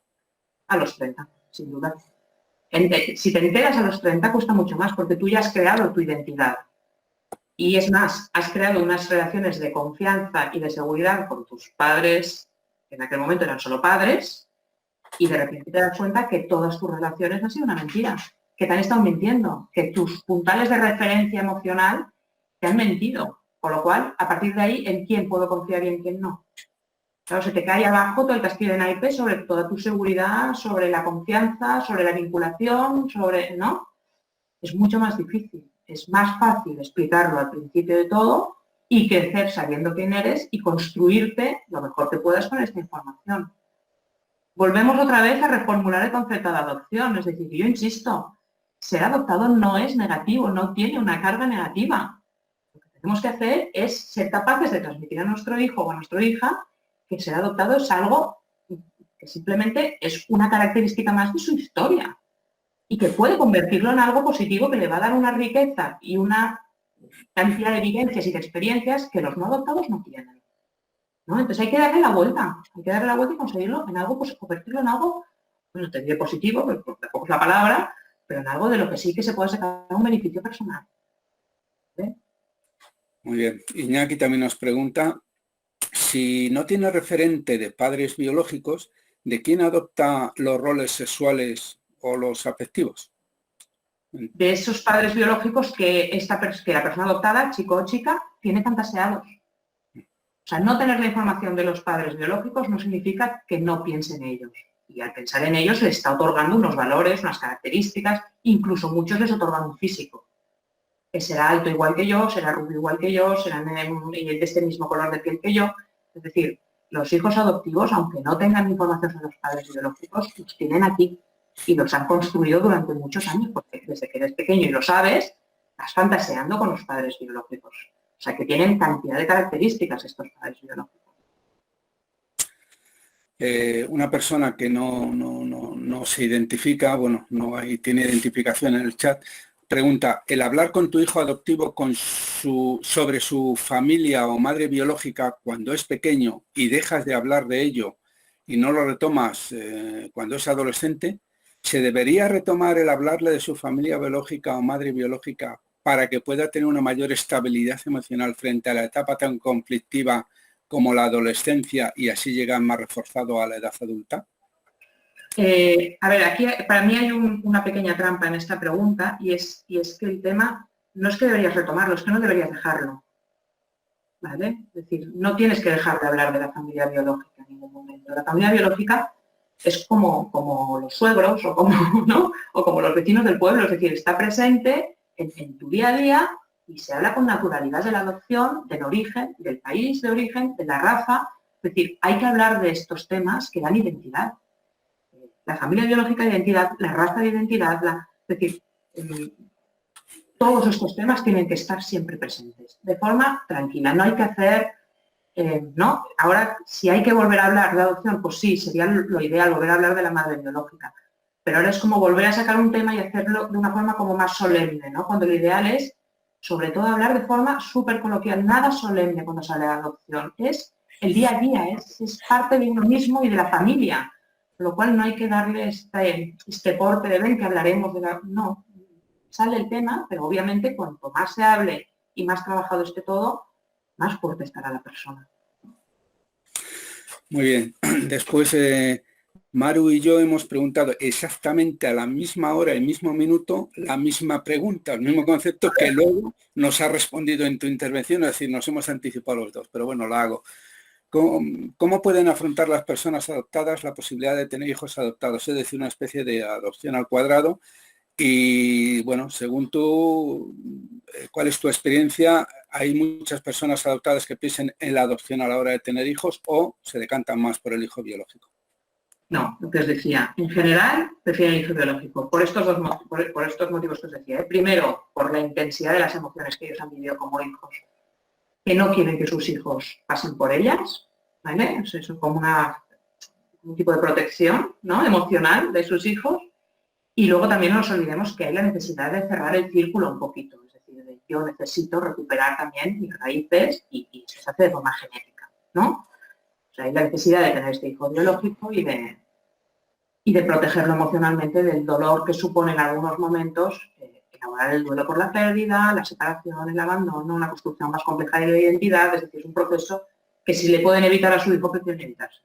Speaker 3: A los 30, sin duda. Si te enteras a los 30 cuesta mucho más, porque tú ya has creado tu identidad. Y es más, has creado unas relaciones de confianza y de seguridad con tus padres, que en aquel momento eran solo padres, y de repente te das cuenta que todas tus relaciones han sido una mentira, que te han estado mintiendo, que tus puntales de referencia emocional te han mentido. Con lo cual, a partir de ahí, ¿en quién puedo confiar y en quién no? Claro, se te cae abajo todo el castillo de naipes sobre toda tu seguridad, sobre la confianza, sobre la vinculación, sobre... ¿no? Es mucho más difícil. Es más fácil explicarlo al principio de todo y crecer sabiendo quién eres y construirte lo mejor que puedas con esta información. Volvemos otra vez a reformular el concepto de adopción. Es decir, yo insisto, ser adoptado no es negativo, no tiene una carga negativa. Lo que tenemos que hacer es ser capaces de transmitir a nuestro hijo o a nuestra hija que ser adoptado es algo que simplemente es una característica más de su historia y que puede convertirlo en algo positivo que le va a dar una riqueza y una cantidad de vivencias y de experiencias que los no adoptados no tienen, ¿no? Entonces hay que darle la vuelta y conseguirlo en algo, pues convertirlo en algo, bueno, te diré positivo, porque tampoco es la palabra, pero en algo de lo que sí que se puede sacar un beneficio personal. ¿Ve?
Speaker 1: Muy bien. Iñaki también nos pregunta: si no tiene referente de padres biológicos, ¿de quién adopta los roles sexuales o los afectivos?
Speaker 3: De esos padres biológicos que la persona adoptada, chico o chica, tiene fantaseados. O sea, no tener la información de los padres biológicos no significa que no piense en ellos. Y al pensar en ellos le está otorgando unos valores, unas características, incluso muchos les otorgan un físico. Que será alto igual que yo, será rubio igual que yo, será de este mismo color de piel que yo. Es decir, los hijos adoptivos, aunque no tengan información sobre los padres biológicos, los tienen aquí y los han construido durante muchos años, porque desde que eres pequeño y lo sabes, estás fantaseando con los padres biológicos. O sea, que tienen cantidad de características estos padres biológicos.
Speaker 1: Una persona que no se identifica, bueno, tiene identificación en el chat, pregunta: ¿el hablar con tu hijo adoptivo sobre su familia o madre biológica cuando es pequeño y dejas de hablar de ello y no lo retomas cuando es adolescente, se debería retomar el hablarle de su familia biológica o madre biológica para que pueda tener una mayor estabilidad emocional frente a la etapa tan conflictiva como la adolescencia y así llegar más reforzado a la edad adulta?
Speaker 3: A ver, aquí para mí hay una pequeña trampa en esta pregunta y es que el tema no es que deberías retomarlo, es que no deberías dejarlo. ¿Vale? Es decir, no tienes que dejar de hablar de la familia biológica en ningún momento. La familia biológica es como los suegros o como, ¿no? O como los vecinos del pueblo, es decir, está presente en tu día a día y se habla con naturalidad de la adopción, del origen, del país de origen, de la raza. Es decir, hay que hablar de estos temas que dan identidad. La familia biológica de identidad, la raza de identidad, es decir, todos estos temas tienen que estar siempre presentes, de forma tranquila. No hay que hacer, ¿no? Ahora, si hay que volver a hablar de adopción, pues sí, sería lo ideal volver a hablar de la madre biológica. Pero ahora es como volver a sacar un tema y hacerlo de una forma como más solemne, ¿no? Cuando lo ideal es, sobre todo, hablar de forma súper coloquial, nada solemne cuando sale la adopción. Es el día a día, es parte de uno mismo y de la familia. Con lo cual no hay que darle este porte de ven que hablaremos de la... No, sale el tema, pero obviamente cuanto más se hable y más trabajado esté todo, más fuerte estará la persona.
Speaker 1: Muy bien. Después, Maru y yo hemos preguntado exactamente a la misma hora, el mismo minuto, la misma pregunta, el mismo concepto que luego nos ha respondido en tu intervención, es decir, nos hemos anticipado los dos, pero bueno, la hago. ¿Cómo pueden afrontar las personas adoptadas la posibilidad de tener hijos adoptados? Es decir, una especie de adopción al cuadrado. Y bueno, según tú, ¿cuál es tu experiencia? ¿Hay muchas personas adoptadas que piensen en la adopción a la hora de tener hijos o se decantan más por el hijo biológico?
Speaker 3: No, lo que os decía, en general prefieren el hijo biológico, por estos motivos que os decía. Primero, por la intensidad de las emociones que ellos han vivido como hijos, que no quieren que sus hijos pasen por ellas, ¿vale? Eso es como un tipo de protección, ¿no?, emocional de sus hijos. Y luego también no nos olvidemos que hay la necesidad de cerrar el círculo un poquito, es decir, yo necesito recuperar también mis raíces y eso se hace de forma genética, ¿no? O sea, hay la necesidad de tener este hijo biológico y de protegerlo emocionalmente del dolor que supone en algunos momentos elaborar el duelo por la pérdida, la separación, el abandono, una construcción más compleja de la identidad, es decir, es un proceso que si le pueden evitar a su hijo, prefieren evitarse.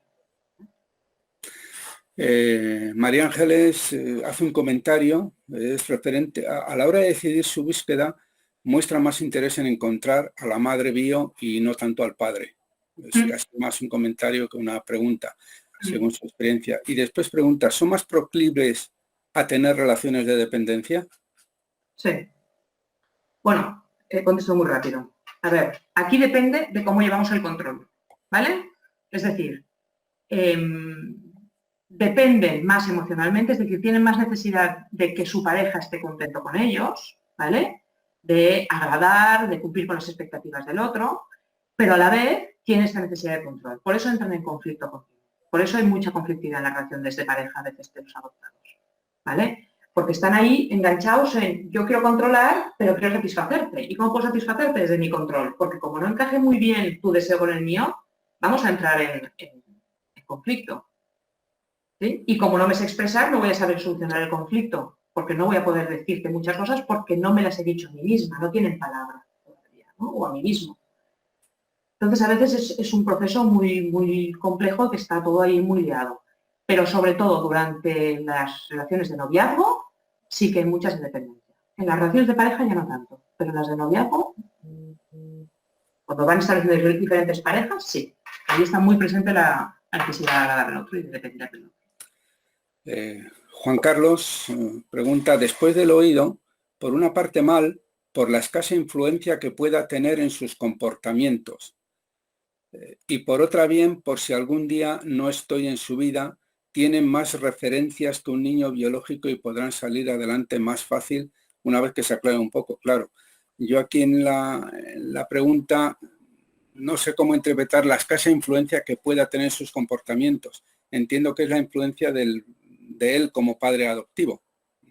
Speaker 1: María Ángeles hace un comentario, es referente a la hora de decidir su búsqueda, muestra más interés en encontrar a la madre bio y no tanto al padre. Es casi más un comentario que una pregunta, según su experiencia. Y después pregunta, ¿son más proclives a tener relaciones de dependencia?
Speaker 3: Sí. Bueno, contesto muy rápido. A ver, aquí depende de cómo llevamos el control, ¿vale? Es decir, dependen más emocionalmente, es decir, tienen más necesidad de que su pareja esté contento con ellos, ¿vale? De agradar, de cumplir con las expectativas del otro, pero a la vez tiene esta necesidad de control. Por eso entran en conflicto contigo. Por eso hay mucha conflictividad en la relación desde pareja, a veces de los adoptados, ¿vale? Porque están ahí enganchados en yo quiero controlar, pero quiero satisfacerte. ¿Y cómo puedo satisfacerte? Desde mi control. Porque como no encaje muy bien tu deseo con el mío, vamos a entrar en conflicto. ¿Sí? Y como no me sé expresar, no voy a saber solucionar el conflicto, porque no voy a poder decirte muchas cosas porque no me las he dicho a mí misma, no tienen palabra todavía, ¿no? O a mí mismo. Entonces, a veces es un proceso muy, muy complejo que está todo ahí muy liado. Pero sobre todo durante las relaciones de noviazgo, sí que hay muchas independencias. En las relaciones de pareja ya no tanto, pero en las de noviazgo, cuando van estableciendo diferentes parejas, sí. Ahí está muy presente la necesidad de agradar al otro y de depender del otro.
Speaker 1: Juan Carlos pregunta, después del oído, por una parte mal, por la escasa influencia que pueda tener en sus comportamientos. Y por otra bien, por si algún día no estoy en su vida, tienen más referencias que un niño biológico y podrán salir adelante más fácil una vez que se aclare un poco. Claro, yo aquí en la pregunta no sé cómo interpretar la escasa influencia que pueda tener en sus comportamientos. Entiendo que es la influencia de él como padre adoptivo.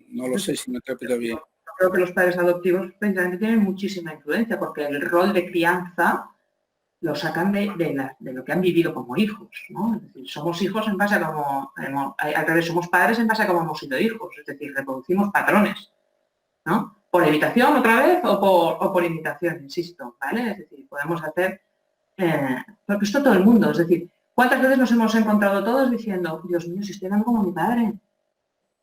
Speaker 1: No lo sé si me interpreto bien.
Speaker 3: Creo que los padres adoptivos precisamente tienen muchísima influencia porque el rol de crianza lo sacan de lo que han vivido como hijos, ¿no? Es decir, somos hijos en base a cómo, al revés, somos padres en base a cómo hemos sido hijos, es decir, reproducimos patrones, ¿no? Por evitación otra vez o por imitación, insisto, ¿vale? Es decir, podemos hacer, porque esto todo el mundo, es decir, ¿Cuántas veces nos hemos encontrado todos diciendo, Dios mío, si estoy dando como mi padre?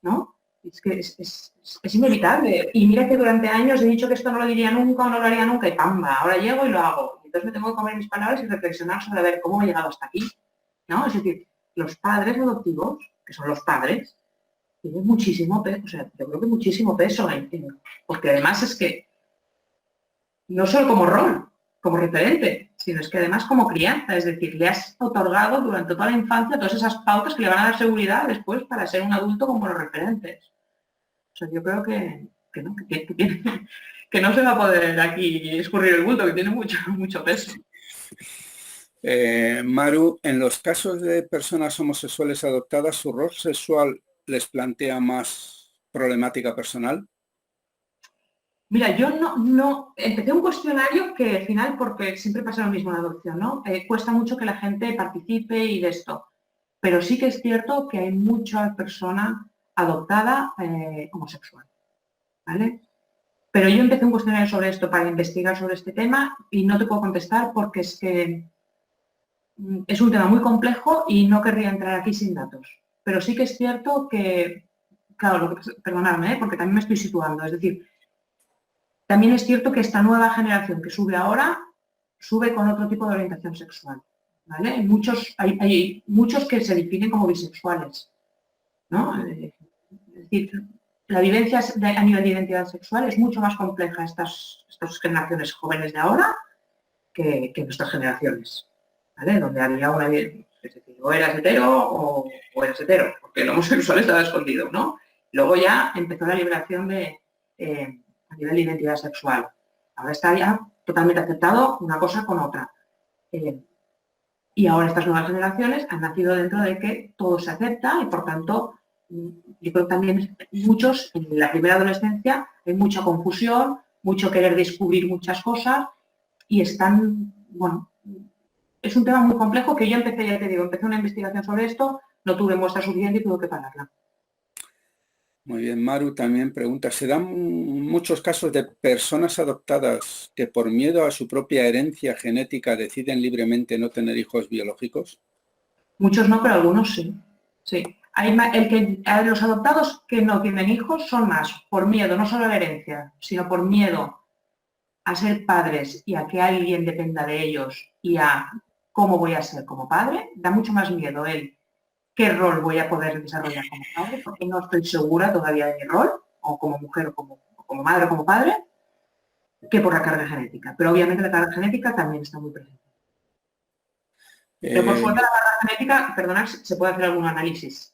Speaker 3: ¿No? Es que es inevitable. Y mira que durante años he dicho que esto no lo diría nunca o no lo haría nunca y ¡pamba! Ahora llego y lo hago. Entonces me tengo que comer mis palabras y reflexionar sobre a ver cómo he llegado hasta aquí, ¿no? Es decir, los padres adoptivos, que son los padres, tienen muchísimo peso, o sea, yo creo que muchísimo peso, porque además es que no solo como rol, como referente, sino es que además como crianza, es decir, le has otorgado durante toda la infancia todas esas pautas que le van a dar seguridad después para ser un adulto con buenos referentes. O sea, yo creo que no se va a poder aquí escurrir el bulto, que tiene mucho peso.
Speaker 1: Maru, en los casos de personas homosexuales adoptadas, ¿su rol sexual les plantea más problemática personal?
Speaker 3: Mira, yo no empecé un cuestionario que al final, porque siempre pasa lo mismo en la adopción, ¿no? Cuesta mucho que la gente participe y de esto. Pero sí que es cierto que hay mucha persona adoptada homosexual, ¿vale? Pero yo empecé un cuestionario sobre esto para investigar sobre este tema y no te puedo contestar porque es que es un tema muy complejo y no querría entrar aquí sin datos. Pero sí que es cierto que, claro, perdonadme, porque también me estoy situando, es decir, también es cierto que esta nueva generación que sube ahora, sube con otro tipo de orientación sexual, ¿vale? Hay muchos que se definen como bisexuales, ¿no? Es decir, la vivencia a nivel de identidad sexual es mucho más compleja estas generaciones jóvenes de ahora que nuestras generaciones, ¿vale? Donde había una... Es decir, o eras hetero o eras hetero, porque el homosexual estaba escondido, ¿no? Luego ya empezó la liberación a nivel de identidad sexual. Ahora está ya totalmente aceptado una cosa con otra. Y ahora estas nuevas generaciones han nacido dentro de que todo se acepta y por tanto, yo creo que también muchos en la primera adolescencia hay mucha confusión, mucho querer descubrir muchas cosas y están, bueno, es un tema muy complejo que yo empecé, ya te digo, empecé una investigación sobre esto, no tuve muestra suficiente y tuve que pararla.
Speaker 1: Muy bien, Maru también pregunta, ¿se dan muchos casos de personas adoptadas que por miedo a su propia herencia genética deciden libremente no tener hijos biológicos?
Speaker 3: Muchos no, pero algunos sí. Sí. Los adoptados que no tienen hijos son más por miedo, no solo a la herencia, sino por miedo a ser padres y a que alguien dependa de ellos y a cómo voy a ser como padre. Da mucho más miedo el qué rol voy a poder desarrollar como padre, porque no estoy segura todavía de mi rol, o como mujer, o como madre, o como padre, que por la carga genética. Pero obviamente la carga genética también está muy presente. Pero por suerte la carga genética, perdonad, se puede hacer algún análisis,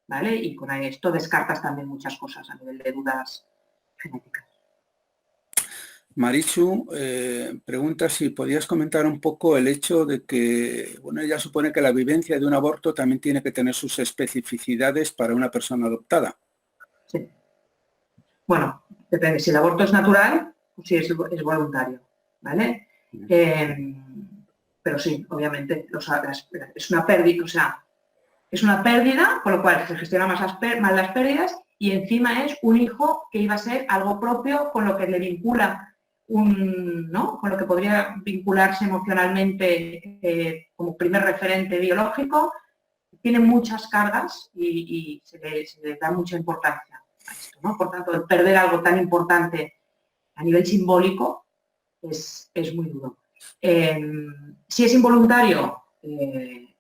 Speaker 3: ¿vale? Y con esto descartas también muchas cosas a nivel de dudas genéticas.
Speaker 1: Marichu pregunta si podías comentar un poco el hecho de que, bueno, ella supone que la vivencia de un aborto también tiene que tener sus especificidades para una persona adoptada.
Speaker 3: Sí. Bueno, depende. Si el aborto es natural, pues sí, es voluntario, ¿vale? Pero sí, obviamente, es una pérdida, o sea, es una pérdida, con lo cual se gestionan más las pérdidas y encima es un hijo que iba a ser algo propio con lo que le vincula ¿no? Con lo que podría vincularse emocionalmente como primer referente biológico, tiene muchas cargas y se le da mucha importancia a esto, ¿no? Por tanto, el perder algo tan importante a nivel simbólico es muy duro. Si es involuntario,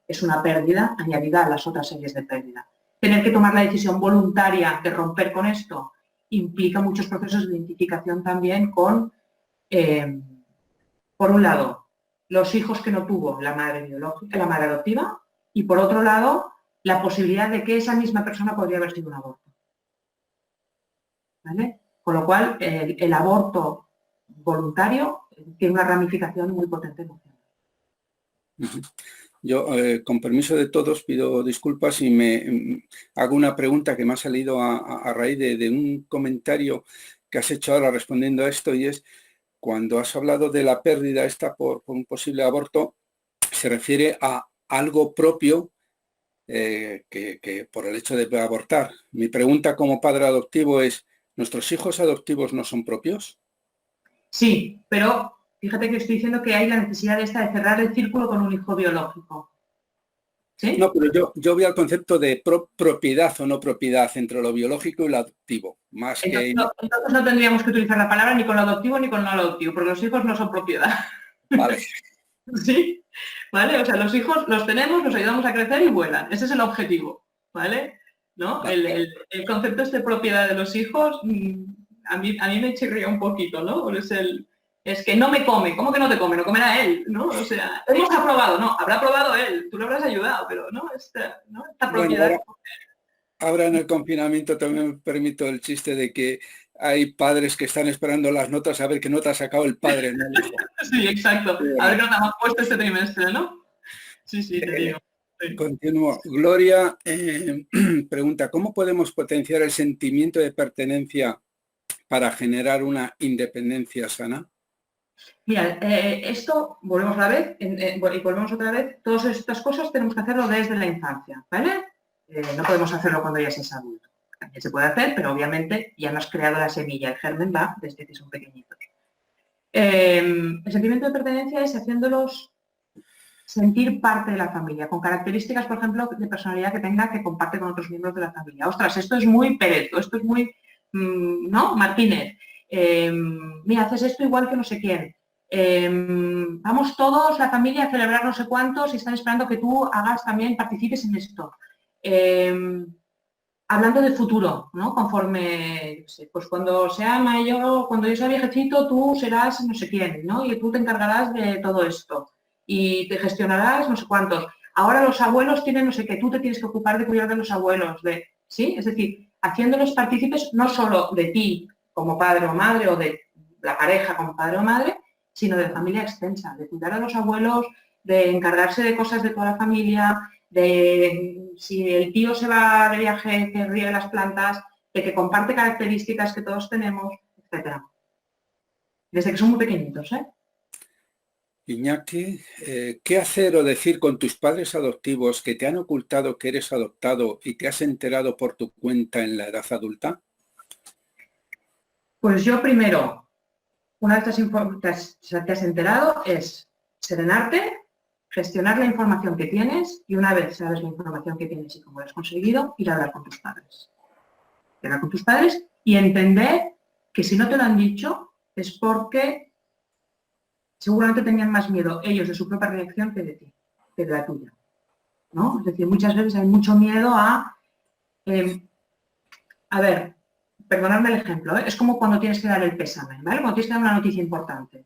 Speaker 3: es una pérdida añadida a las otras series de pérdida. Tener que tomar la decisión voluntaria de romper con esto implica muchos procesos de identificación también con, por un lado, los hijos que no tuvo la madre biológica, la madre adoptiva, y por otro lado, la posibilidad de que esa misma persona podría haber sido un aborto. ¿Vale? Con lo cual, el aborto voluntario tiene una ramificación muy potente emocional.
Speaker 1: Yo, con permiso de todos, pido disculpas y me hago una pregunta que me ha salido a raíz de un comentario que has hecho ahora respondiendo a esto, y es, cuando has hablado de la pérdida esta por un posible aborto, se refiere a algo propio que por el hecho de abortar. Mi pregunta como padre adoptivo es, ¿nuestros hijos adoptivos no son propios?
Speaker 3: Sí, pero fíjate que estoy diciendo que hay la necesidad de cerrar el círculo con un hijo biológico. ¿Sí?
Speaker 1: No, pero yo voy al concepto de propiedad o no propiedad entre lo biológico y lo adoptivo, más que...
Speaker 3: Entonces no tendríamos que utilizar la palabra ni con lo adoptivo ni con lo no adoptivo, porque los hijos no son propiedad.
Speaker 1: Vale.
Speaker 3: ¿Sí? ¿Vale? O sea, los hijos los tenemos, los ayudamos a crecer y vuelan. Ese es el objetivo, ¿vale? ¿No?
Speaker 1: Vale.
Speaker 3: El concepto de propiedad de los hijos, a mí me chirría un poquito, ¿no? Es que no me come. ¿Cómo que no te come? No comerá él, ¿no? O sea, hemos aprobado, no, habrá probado él, tú lo habrás ayudado, pero no, esta propiedad...
Speaker 1: Bueno, ahora en el confinamiento también me permito el chiste de que hay padres que están esperando las notas a ver qué nota ha sacado el padre, no el hijo.
Speaker 3: Sí, exacto. A ver qué nota hemos puesto este trimestre, ¿no? Sí, te digo. Sí.
Speaker 1: Continúo. Gloria pregunta, ¿cómo podemos potenciar el sentimiento de pertenencia para generar una independencia sana?
Speaker 3: Mira, esto, volvemos otra vez, y volvemos otra vez, todas estas cosas tenemos que hacerlo desde la infancia, ¿vale? No podemos hacerlo cuando ya seas adulto. También se puede hacer, pero obviamente ya no has creado la semilla, el germen va desde que son pequeñitos. El sentimiento de pertenencia es haciéndolos sentir parte de la familia, con características, por ejemplo, de personalidad que tenga que comparte con otros miembros de la familia. Ostras, esto es muy Pérez, esto es muy, ¿no? Martínez. Mira, haces esto igual que no sé quién. Vamos todos, la familia, a celebrar no sé cuántos y están esperando que tú hagas también, participes en esto. Hablando de futuro, ¿no? Conforme, pues cuando sea mayor, cuando yo sea viejecito, tú serás no sé quién, ¿no? Y tú te encargarás de todo esto y te gestionarás no sé cuántos. Ahora los abuelos tienen no sé qué, tú te tienes que ocupar de cuidar de los abuelos, ¿sí? Es decir, haciéndolos partícipes no solo de ti como padre o madre o de la pareja como padre o madre, sino de la familia extensa, de cuidar a los abuelos, de encargarse de cosas de toda la familia, de si el tío se va de viaje, que riegue las plantas, de que comparte características que todos tenemos, etc. Desde que son muy pequeñitos, ¿eh?
Speaker 1: Iñaki, ¿qué hacer o decir con tus padres adoptivos que te han ocultado que eres adoptado y te has enterado por tu cuenta en la edad adulta?
Speaker 3: Pues yo primero, una vez te has enterado, es serenarte, gestionar la información que tienes y una vez sabes la información que tienes y cómo la has conseguido, ir a hablar con tus padres. Hablar con tus padres y entender que si no te lo han dicho es porque seguramente tenían más miedo ellos de su propia reacción que de ti, que de la tuya, ¿no? Es decir, muchas veces hay mucho miedo a ver, perdonadme el ejemplo, ¿eh? Es como cuando tienes que dar el pésame, ¿vale? Cuando tienes que dar una noticia importante.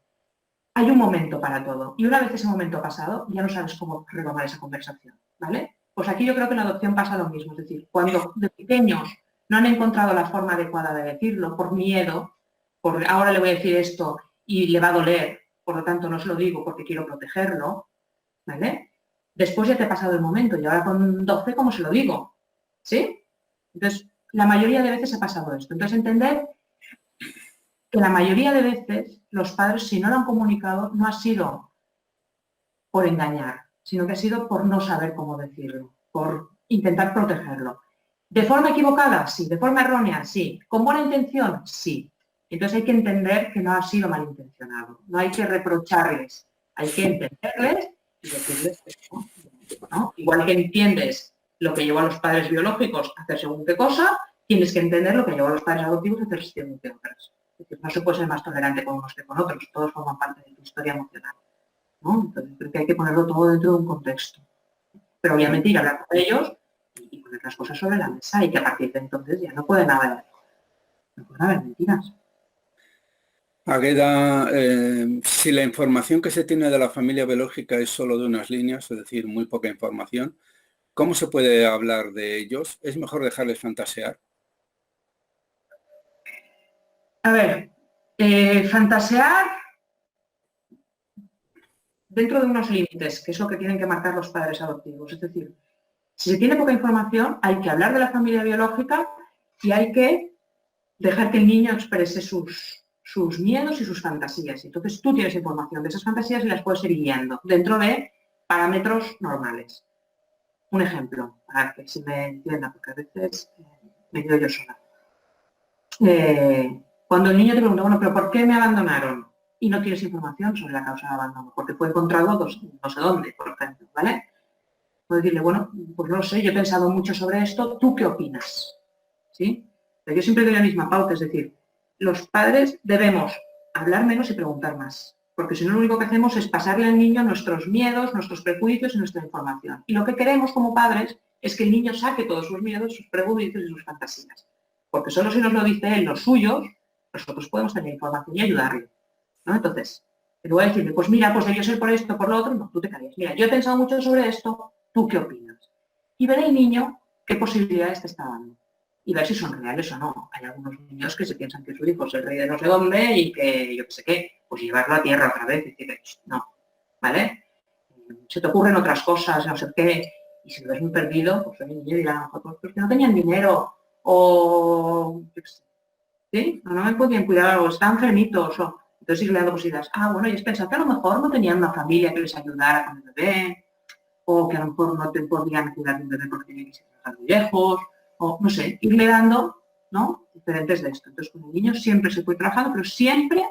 Speaker 3: Hay un momento para todo y una vez ese momento ha pasado, ya no sabes cómo retomar esa conversación, ¿vale? Pues aquí yo creo que en la adopción pasa lo mismo, es decir, cuando de pequeños no han encontrado la forma adecuada de decirlo, por miedo, por ahora le voy a decir esto y le va a doler, por lo tanto no se lo digo porque quiero protegerlo, ¿vale? Después ya te ha pasado el momento y ahora con 12, ¿cómo se lo digo? ¿Sí? Entonces, la mayoría de veces ha pasado esto. Entonces, entender que la mayoría de veces los padres, si no lo han comunicado, no ha sido por engañar, sino que ha sido por no saber cómo decirlo, por intentar protegerlo. ¿De forma equivocada? Sí. ¿De forma errónea? Sí. ¿Con buena intención? Sí. Entonces hay que entender que no ha sido malintencionado. No hay que reprocharles, hay que entenderles y decirles eso, ¿no? Igual que entiendes lo que llevó a los padres biológicos a hacer según qué cosa, tienes que entender lo que llevó a los padres adoptivos a hacer según qué otras. Es decir, no se puede ser más tolerante con unos que con otros, todos forman parte de tu historia emocional, ¿no? Entonces creo que hay que ponerlo todo dentro de un contexto. Pero obviamente ir a hablar con ellos y poner las cosas sobre la mesa y que a partir de entonces ya no pueden haber mentiras.
Speaker 1: Águeda, si la información que se tiene de la familia biológica es solo de unas líneas, es decir, muy poca información, ¿cómo se puede hablar de ellos? ¿Es mejor dejarles fantasear?
Speaker 3: A ver, fantasear dentro de unos límites, que es lo que tienen que marcar los padres adoptivos. Es decir, si se tiene poca información, hay que hablar de la familia biológica y hay que dejar que el niño exprese sus miedos y sus fantasías. Entonces tú tienes información de esas fantasías y las puedes ir guiando dentro de parámetros normales. Un ejemplo, para que se me entienda, porque a veces me quedo yo sola. Cuando el niño te pregunta, bueno, pero ¿por qué me abandonaron? Y no tienes información sobre la causa de abandono, porque fue encontrado no sé dónde, por ejemplo, ¿vale? puedo decirle, bueno, pues no lo sé, yo he pensado mucho sobre esto, ¿tú qué opinas? ¿Sí? Pero yo siempre doy la misma pauta, es decir, los padres debemos hablar menos y preguntar más, porque si no lo único que hacemos es pasarle al niño nuestros miedos, nuestros prejuicios y nuestra información. Y lo que queremos como padres es que el niño saque todos sus miedos, sus prejuicios y sus fantasías, porque solo si nos lo dice él los suyos, nosotros podemos tener información y ayudarle, ¿no? Entonces, en lugar de decirle, pues mira, pues debió ser por esto, por lo otro, no, tú te callas. Mira, yo he pensado mucho sobre esto, ¿tú qué opinas? Y ver el niño qué posibilidades te está dando. Y ver si son reales o no. Hay algunos niños que se piensan que su hijo es el rey de no sé dónde y que yo qué sé qué, pues llevarlo a tierra otra vez y decirle, no, ¿vale? Se te ocurren otras cosas, no sé qué, y si lo ves muy perdido, pues el niño dirá, pues que no tenían dinero, o yo qué sé, ¿sí? No me podían cuidar, o están enfermitos, o entonces irle dando posibilidades. Ah, bueno, y es pensar que a lo mejor no tenían una familia que les ayudara con el bebé, o que a lo mejor no te podían cuidar de un bebé porque tenían que ir muy lejos, o no sé, irle dando, ¿no? Diferentes de esto. Entonces, con el niño siempre se puede trabajar, pero siempre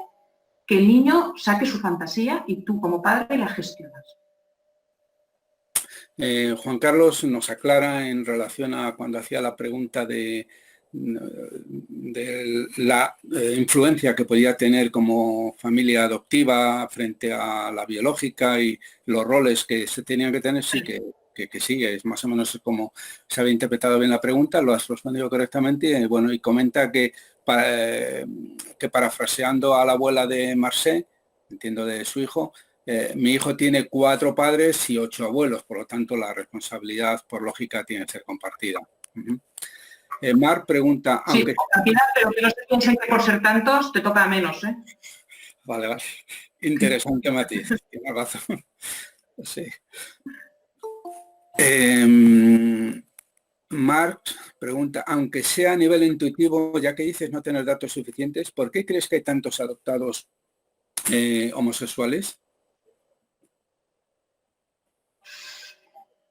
Speaker 3: que el niño saque su fantasía y tú como padre la gestionas.
Speaker 1: Juan Carlos nos aclara en relación a cuando hacía la pregunta de la influencia que podía tener como familia adoptiva frente a la biológica y los roles que se tenían que tener, sí que sí, es más o menos como se había interpretado bien la pregunta, lo has respondido correctamente, bueno, y comenta que parafraseando a la abuela de Marcé, entiendo de su hijo, mi hijo tiene 4 padres y 8 abuelos, por lo tanto la responsabilidad por lógica tiene que ser compartida. Mar pregunta,
Speaker 3: sí,
Speaker 1: aunque...
Speaker 3: al final, pero que no se piensen que por ser tantos te toca menos, ¿eh?
Speaker 1: Vale, vale. Interesante matiz, tienes razón. Sí. Mark pregunta, aunque sea a nivel intuitivo, ya que dices no tener datos suficientes, ¿por qué crees que hay tantos adoptados homosexuales?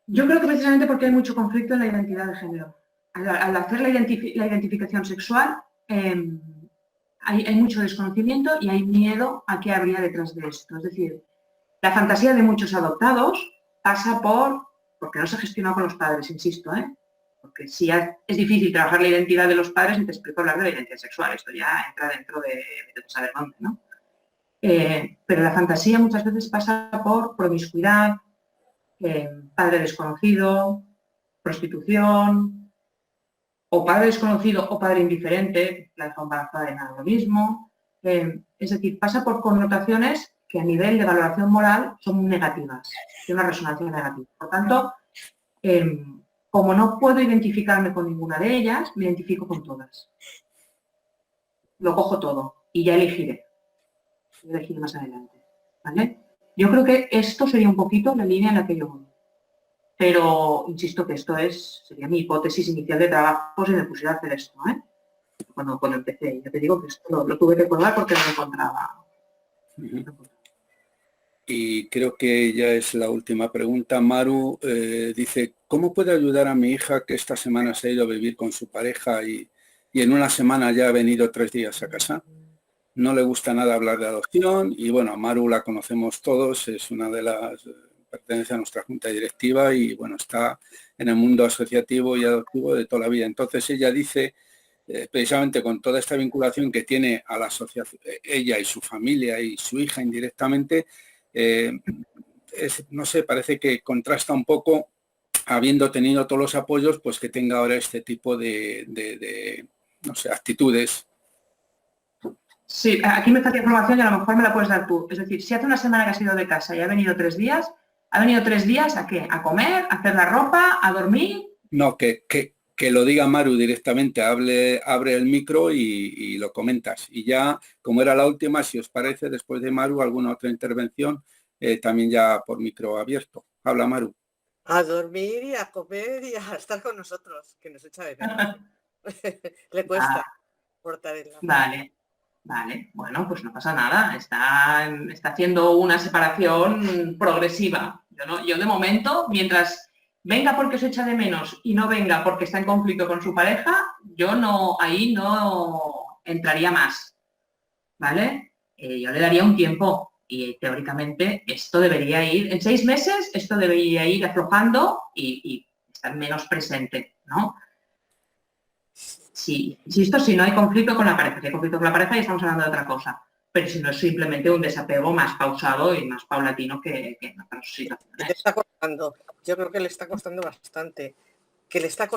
Speaker 3: Yo creo que precisamente porque hay mucho conflicto en la identidad de género. Al hacer la identificación sexual, hay mucho desconocimiento y hay miedo a qué habría detrás de esto. Es decir, la fantasía de muchos adoptados pasa porque no se gestiona con los padres, insisto, ¿eh? Porque si es difícil trabajar la identidad de los padres, y te explico hablar de la identidad sexual, esto ya entra dentro de saber dónde, ¿no? Pero la fantasía muchas veces pasa por promiscuidad, padre desconocido, prostitución, o padre desconocido o padre indiferente, la hija embarazada de nada lo mismo. Es decir, pasa por connotaciones que a nivel de valoración moral son negativas, tiene una resonancia negativa. Por tanto, como no puedo identificarme con ninguna de ellas, me identifico con todas. Lo cojo todo y ya elegiré. Elegiré más adelante. ¿Vale? Yo creo que esto sería un poquito la línea en la que yo voy. Pero insisto que esto sería mi hipótesis inicial de trabajo si me pusiera a hacer esto, ¿eh? Cuando empecé. Ya te digo que esto lo tuve que colgar porque no lo encontraba.
Speaker 1: Y creo que ya es la última pregunta. Maru dice, ¿cómo puedo ayudar a mi hija que esta semana se ha ido a vivir con su pareja y en una semana ya ha venido 3 días a casa? No le gusta nada hablar de adopción y bueno, a Maru la conocemos todos, es una de las... pertenece a nuestra junta directiva y bueno, está en el mundo asociativo y adoptivo de toda la vida. Entonces ella dice, precisamente con toda esta vinculación que tiene a la asociación, ella y su familia y su hija indirectamente, no sé, parece que contrasta un poco, habiendo tenido todos los apoyos, pues que tenga ahora este tipo de no sé, actitudes.
Speaker 3: Sí, aquí me falta información y a lo mejor me la puedes dar tú. Es decir, si hace una semana que has ido de casa y ha venido 3 días, ¿ha venido 3 días a qué? ¿A comer? ¿A hacer la ropa? ¿A dormir?
Speaker 1: No, que lo diga Maru directamente, abre el micro y lo comentas. Y ya, como era la última, si os parece, después de Maru, alguna otra intervención, también ya por micro abierto. Habla Maru.
Speaker 4: A dormir y a comer y a estar con nosotros, que nos echa de menos. Le cuesta portar el la...
Speaker 3: Vale, bueno, pues no pasa nada, está haciendo una separación progresiva. Yo de momento, mientras venga porque os echa de menos y no venga porque está en conflicto con su pareja, ahí no entraría más, ¿vale? Yo le daría un tiempo, Y teóricamente esto debería ir, en 6 meses, esto debería ir aflojando y estar menos presente, ¿no? Sí, insisto, si no hay conflicto con la pareja, si hay conflicto con la pareja ya estamos hablando de otra cosa, pero si no es simplemente un desapego más pausado y más paulatino que en otras
Speaker 4: Le
Speaker 3: situaciones.
Speaker 4: está costando, yo creo que le está costando bastante.
Speaker 3: ¿Pero le está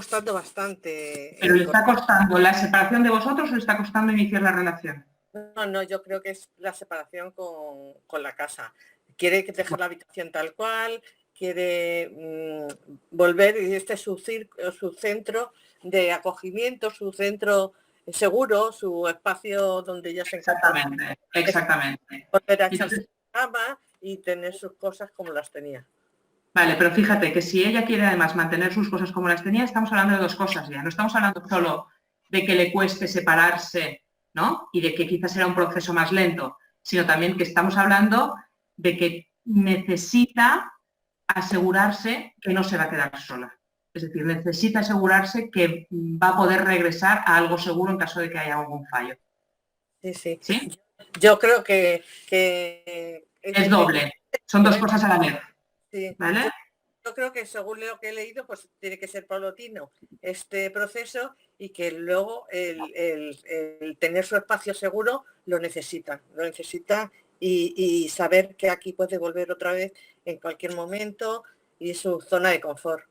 Speaker 3: costando la separación de vosotros o le está costando iniciar la relación?
Speaker 4: No, yo creo que es la separación con la casa. Quiere dejar la habitación tal cual, quiere volver, y este es su centro de acogimiento, su centro seguro, su espacio donde ella se encuentra.
Speaker 3: Exactamente.
Speaker 4: Volver a echarse
Speaker 3: Entonces,
Speaker 4: en la cama y tener sus cosas como las tenía.
Speaker 3: vale, pero fíjate que si ella quiere además mantener sus cosas como las tenía, estamos hablando de 2 cosas ya. No estamos hablando solo de que le cueste separarse, ¿no? Y de que quizás será un proceso más lento, sino también que estamos hablando de que necesita asegurarse que no se va a quedar sola. Es decir, necesita asegurarse que va a poder regresar a algo seguro en caso de que haya algún fallo.
Speaker 4: Sí.
Speaker 3: ¿Sí?
Speaker 4: Yo creo que
Speaker 3: es doble. Son 2 cosas a la vez.
Speaker 4: Sí.
Speaker 3: ¿Vale?
Speaker 4: Yo creo que según lo que he leído, pues tiene que ser paulatino este proceso y que luego el tener su espacio seguro lo necesita y saber que aquí puede volver otra vez en cualquier momento y su zona de confort.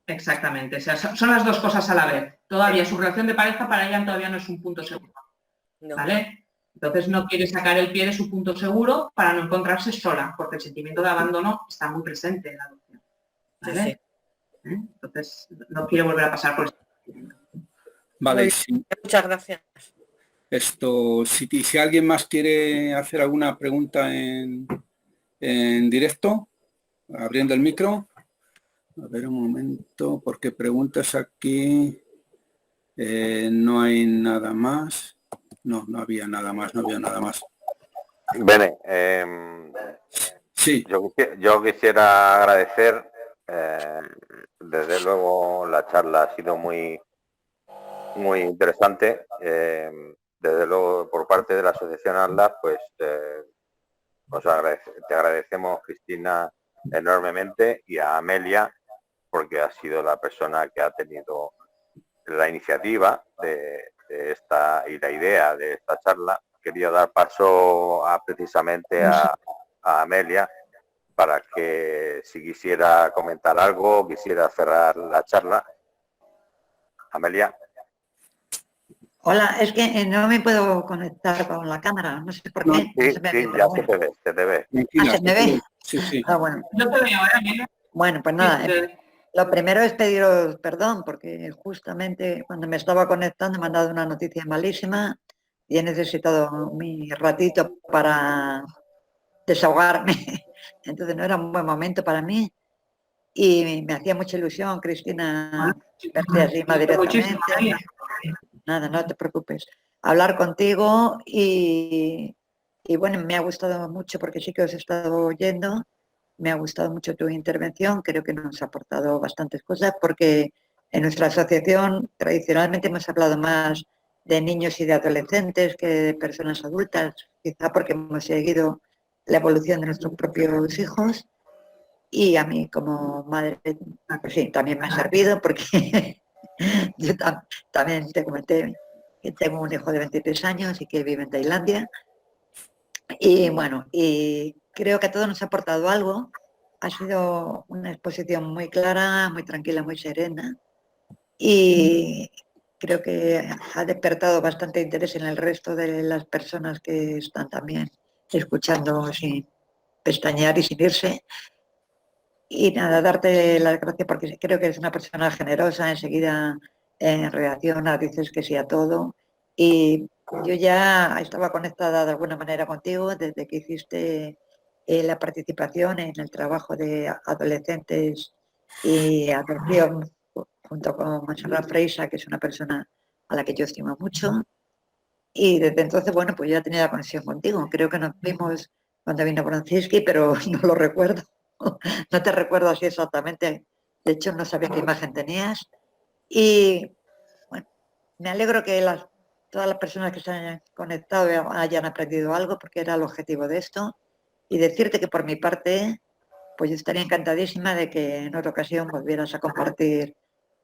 Speaker 3: Exactamente, o sea, son las 2 cosas a la vez. Todavía su relación de pareja para ella todavía no es un punto seguro, ¿vale? Entonces no quiere sacar el pie de su punto seguro para no encontrarse sola, porque el sentimiento de abandono está muy presente en la adopción, ¿vale?
Speaker 4: Sí.
Speaker 3: Entonces no quiere volver a pasar por este sentimiento.
Speaker 1: Vale,
Speaker 4: Muchas gracias.
Speaker 1: Si alguien más quiere hacer alguna pregunta en directo, abriendo el micro. A ver un momento, porque preguntas aquí no hay nada más. No había nada más,
Speaker 2: Bene,
Speaker 1: sí.
Speaker 2: Yo quisiera agradecer, desde luego la charla ha sido muy interesante. Desde luego por parte de la Asociación ATLAS, pues te agradecemos, Cristina, enormemente, y a Amelia, porque ha sido la persona que ha tenido la iniciativa de esta y la idea de esta charla. Quería dar paso precisamente a Amelia para que si quisiera comentar algo, quisiera cerrar la charla. Amelia.
Speaker 5: Hola, es que no me puedo conectar con la cámara, no sé por qué.
Speaker 2: Sí, ya se te ve.
Speaker 5: ¿Se me ve?
Speaker 1: Sí.
Speaker 5: Bueno.
Speaker 3: Yo te veo ahora, Amelia.
Speaker 5: Bueno, pues nada, lo primero es pediros perdón, porque justamente cuando me estaba conectando me han dado una noticia malísima y he necesitado mi ratito para desahogarme. Entonces no era un buen momento para mí y me hacía mucha ilusión, Cristina, verte así más directamente. Nada, no te preocupes. Hablar contigo y bueno, me ha gustado mucho porque sí que os he estado oyendo. Me ha gustado mucho tu intervención, creo que nos ha aportado bastantes cosas porque en nuestra asociación tradicionalmente hemos hablado más de niños y de adolescentes que de personas adultas, quizá porque hemos seguido la evolución de nuestros propios hijos y a mí como madre, pues sí, también me ha servido porque yo también te comenté que tengo un hijo de 23 años y que vive en Tailandia y bueno, y creo que a todos nos ha aportado algo. Ha sido una exposición muy clara, muy tranquila, muy serena y creo que ha despertado bastante interés en el resto de las personas que están también escuchando sin pestañear y sin irse. Y nada, darte las gracias porque creo que eres una persona generosa, enseguida reaccionas, dices que sí a todo. Y yo ya estaba conectada de alguna manera contigo desde que hiciste la participación en el trabajo de adolescentes y adopción junto con Montserrat Freisa, que es una persona a la que yo estimo mucho. Y desde entonces, bueno, pues ya tenía la conexión contigo. Creo que nos vimos cuando vino Francisci, pero no lo recuerdo. No te recuerdo así exactamente. De hecho, no sabía qué imagen tenías. Y bueno, me alegro que todas las personas que se hayan conectado hayan aprendido algo, porque era el objetivo de esto. Y decirte que por mi parte, pues yo estaría encantadísima de que en otra ocasión volvieras a compartir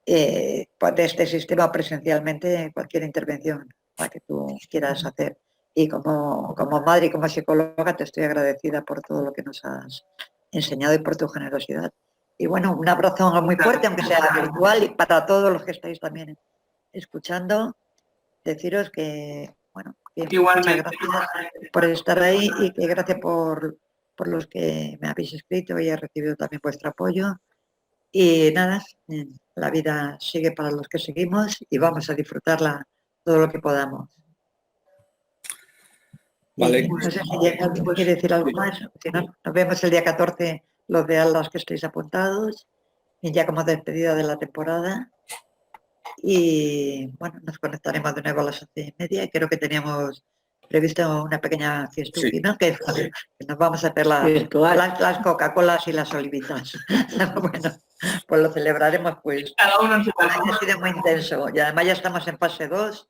Speaker 5: pues de este sistema presencialmente cualquier intervención que tú quieras hacer. Y como madre y como psicóloga te estoy agradecida por todo lo que nos has enseñado y por tu generosidad. Y bueno, un abrazo muy fuerte, aunque sea virtual, y para todos los que estáis también escuchando, deciros que, bueno, que muchas gracias por estar ahí y que gracias por los que me habéis escrito y he recibido también vuestro apoyo. Y nada, la vida sigue para los que seguimos y vamos a disfrutarla todo lo que podamos.
Speaker 1: Vale.
Speaker 5: No sé si alguien quiere decir algo más. Si no, nos vemos el día 14, los de Atlas que estéis apuntados, y ya como despedida de la temporada. Y bueno, nos conectaremos de nuevo a las 11:30 y creo que teníamos previsto una pequeña fiesta,
Speaker 1: Sí.
Speaker 5: ¿no? Que nos vamos a hacer las Coca-Colas y las olivitas. Bueno, pues lo celebraremos, pues.
Speaker 3: Cada uno en su
Speaker 5: Ha sido muy intenso y además ya estamos en fase 2.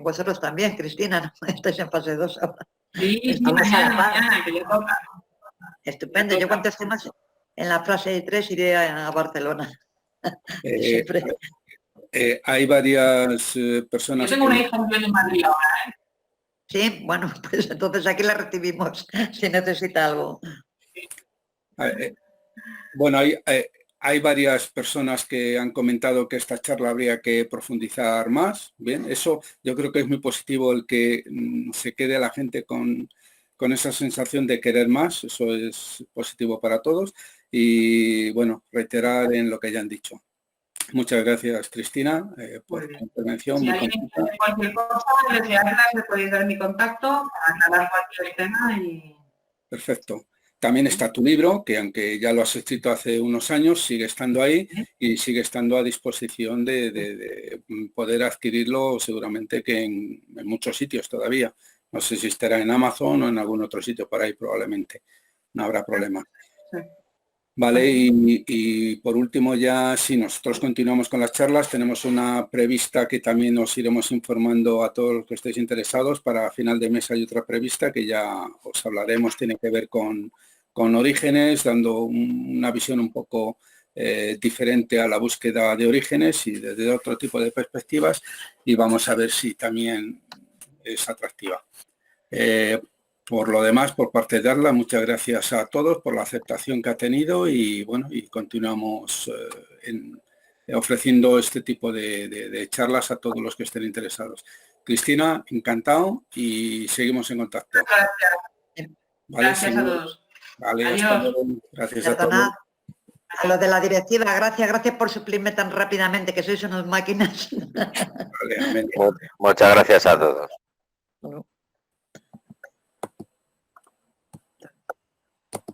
Speaker 5: Vosotros también, Cristina, ¿no? Estáis en fase 2 ahora.
Speaker 3: Sí, mañana, que le toca.
Speaker 5: Estupendo. Yo cuando estemos en la fase 3 iré a Barcelona. Siempre.
Speaker 1: Hay varias personas.
Speaker 3: Yo tengo una hija en Madrid ahora,
Speaker 5: Sí, bueno, pues entonces aquí la recibimos si necesita algo.
Speaker 1: Bueno, hay varias personas que han comentado que esta charla habría que profundizar más. Bien, eso yo creo que es muy positivo el que se quede la gente con esa sensación de querer más. Eso es positivo para todos. Y bueno, reiterar en lo que ya han dicho. Muchas gracias, Cristina, por tu intervención.
Speaker 3: Si alguien quiere cualquier cosa, desde Atlas le podéis dar mi contacto para aclarar cualquier tema.
Speaker 1: Perfecto. También está tu libro, que aunque ya lo has escrito hace unos años, sigue estando ahí y sigue estando a disposición de poder adquirirlo seguramente que en muchos sitios todavía. No sé si estará en Amazon o en algún otro sitio por ahí probablemente. No habrá problema.
Speaker 3: Sí.
Speaker 1: Vale, y por último ya, si nosotros continuamos con las charlas, tenemos una prevista que también os iremos informando a todos los que estéis interesados. Para final de mes hay otra prevista que ya os hablaremos, tiene que ver con orígenes, dando una visión un poco diferente a la búsqueda de orígenes y desde otro tipo de perspectivas, y vamos a ver si también es atractiva. Por lo demás, por parte de Atlas, muchas gracias a todos por la aceptación que ha tenido y bueno, y continuamos ofreciendo este tipo de charlas a todos los que estén interesados. Cristina, encantado y seguimos en contacto.
Speaker 3: Gracias.
Speaker 1: ¿Vale?
Speaker 3: Gracias a todos.
Speaker 1: Vale,
Speaker 3: Adiós.
Speaker 1: hasta luego. Gracias a todos.
Speaker 5: A los de la directiva, gracias por suplirme tan rápidamente, que sois unas máquinas.
Speaker 1: Vale, amén.
Speaker 2: Muchas gracias a todos.
Speaker 5: Bueno.